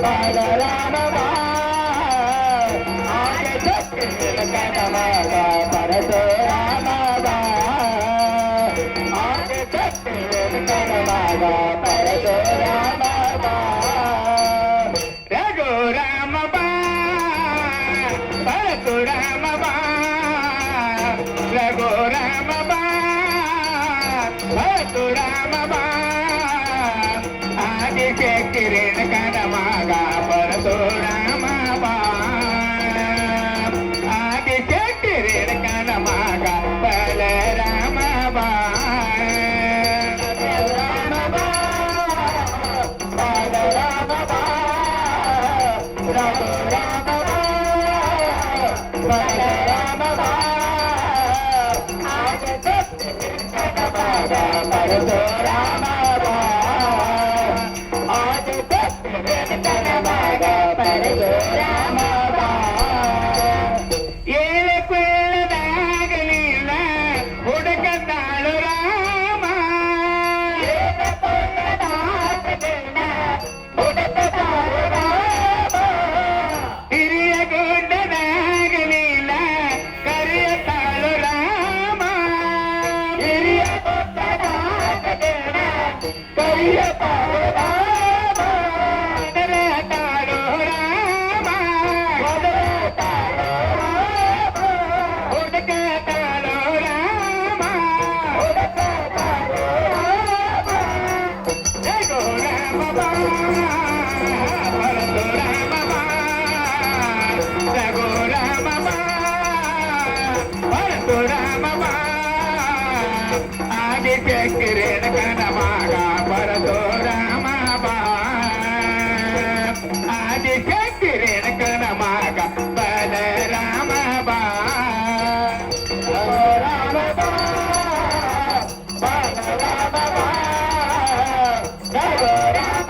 ಬಲರಾಮ ಬಾ ಆದಿಶಕ್ತಿ ರೇಣುಕನ ಮಗ ಪರಶುರಾಮ ಬಾ ಆದಿಶಕ್ತಿ ರೇಣುಕನ ಮಗ ಪರಶುರಾಮ ಬಾ ರಘುರಾಮ ಬಾ ಪರಶುರಾಮ ಬಾ ರಘುರಾಮ ಬಾ ಪರಶುರಾಮ ಬಾ ಆದಿಶಕ್ತಿ ರೇಣುಕನ ಮಗ ಪರಶುರಾಮ ಬಾ ಆದಿಶಕ್ತಿ ರೇಣುಕನ ಮಗ ಬಲರಾಮ ಬಾ ರಾಮ ಬಾ ಬಲರಾಮ ಬಾ ರಘುರಾಮ ಬಾ ಬಲರಾಮ ಬಾ ಆದಿಶಕ್ತಿ ರೇಣುಕನ ಮಗ ಪರಶುರಾಮ ಬಾ ಆದಿಶಕ್ತಿ ರೇಣುಕನ ಮಗ ಪರಶುರಾಮ ಬಾ ಏಳಕೊಳ್ಳದಾಗಲಿಲ್ಲ ಹುಡುಕತಾಳು ರಾಮ ಹಿರಿಯ ಗುಡ್ಡದಾಗಲಿಲ್ಲ ಕರೆಯತಾಳು ರಾಮ ಹಿರಿಯ ಗುಡ್ಡದಾಗಲಿಲ್ಲ ಕರೆಯತಾಳು ರಾಮ ಕರೆಯತಾಳು ರಾಮ ಹುಡುಕತಾಳು ರಾಮ ರಘುರಾಮ ಬಾ ಪರಶುರಾಮ ಬಾ ರಘುರಾಮ ಬಾ ಪರಶುರಾಮ ಬಾ ಆದಿಶಕ್ತಿ ರೇಣುಕನ ಮಗ ಪರಶುರಾಮ ಬಾ ಆದಿಶಕ್ತಿ ರೇಣುಕನ ಮಗ ಬಲರಾಮ ಬಾ ರಾಮ ಬಾ ಬಲರಾಮ ಬಾ ರಘುರಾಮ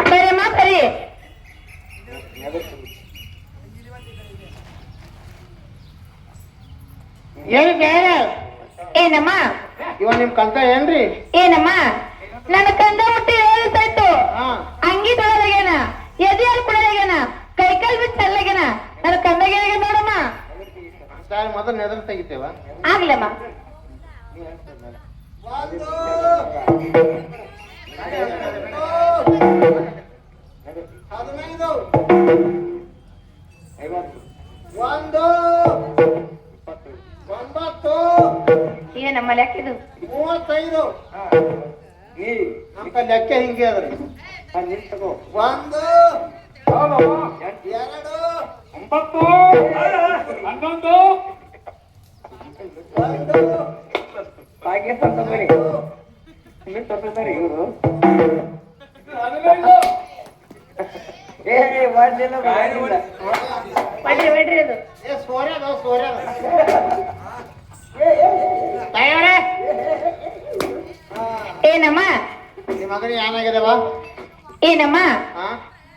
ಬರ್ರಿಯಮ್ಮ ಬರ್ರಿ. ಏನಕ್ಕೆ ಏನಮ್ಮ ಇವ ನಿಮ್ ಕಂತ ಏನ್ರಿ? ಏನಮ್ಮ ನನ್ನ ಕಂದ ಹುಟ್ಟಿ 7 ಸೈಟು ಹಾ ಅಂಗಿ ತೊಳಲಾಗ್ಯಾನ, ಎದೆ ಹಾಲು ಕುಡಲಾಗ್ಯಾನ, ಕೈಕಾಲ್ ಬಿಟ್ಟು ತಳ್ಳಗ್ಯಾನ. ನನ್ನ ಕಂದಾಗ ನೋಡಮ್ಮ. ಸರ್ ಮೊದಲು ನೆದರ್ ತೆಗಿತೇವ. ಆಗ್ಲಮ್ಮ. ಒಂದು 9 ಏನಮ್ಮ ಲೆಕ್ಕಿದು? 35 ಅಂತ ಲೆಕ್ಕ ಹಿಂಗೆ ಅದ್ರಿ. 1 2 9 11 ಬಡ್ರಿ ಬಡ್ರಿ ಅದು. ಏನಮ್ಮ ನಿಮ್ಮ ಮಗನಿಗೆ ಏನಾಗಿದವ? ಏನಮ್ಮ ಹಾ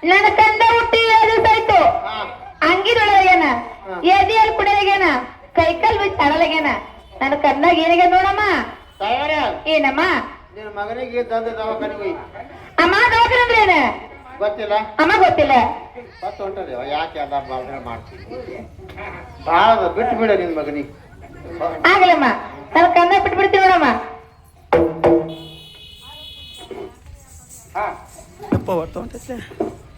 ನನ್ನ ಕಂದ ಹುಟ್ಟಿ 7 ಸೈಟು ಹಾ ಅಂಗಿದೊಳಗ್ಯಾನ, ಎದೆ ಹಾಲು ಕುಡಿಯಾಗ್ಯಾನ, ಕೈಕಾಲ್ ಬಿಟ್ಟು ತಡಲಾಗ್ಯಾನ. ನನ್ನ ಕಂದಾಗ ಏನಾಗ್ಯಾನ ನೋಡಮ್ಮ. ತಯಾರ ಏನಮ್ಮ ನಿನ್ನ ಮಗನಿಗೆ ತಂದು ದವಾಖಾನೆಗೆ ಹೋಗಿ ಅಮ್ಮ ದವಾಖಾನೆ ಏನ ಗೊತ್ತಿಲ್ಲ? ಅಮ್ಮ ಗೊತ್ತಿಲ್ಲ. ಗೊತ್ತು ಹೊಂಟದೇವ ಯಾಕೆ ಎಲ್ಲ ಬಾಳ್ರೆ ಮಾಡ್ತೀವಿ? ಭಾಳ ಬಿಟ್ಟು ಬಿಡ ನಿನ್ ಮಗನಿಗೆ. ಆಗಲಮ್ಮ ನನ್ನ ಕಂದ ಬಿಟ್ಟು ಬಿಡ್ತೀವಿ ನೋಡಮ್ಮ. ಹಾ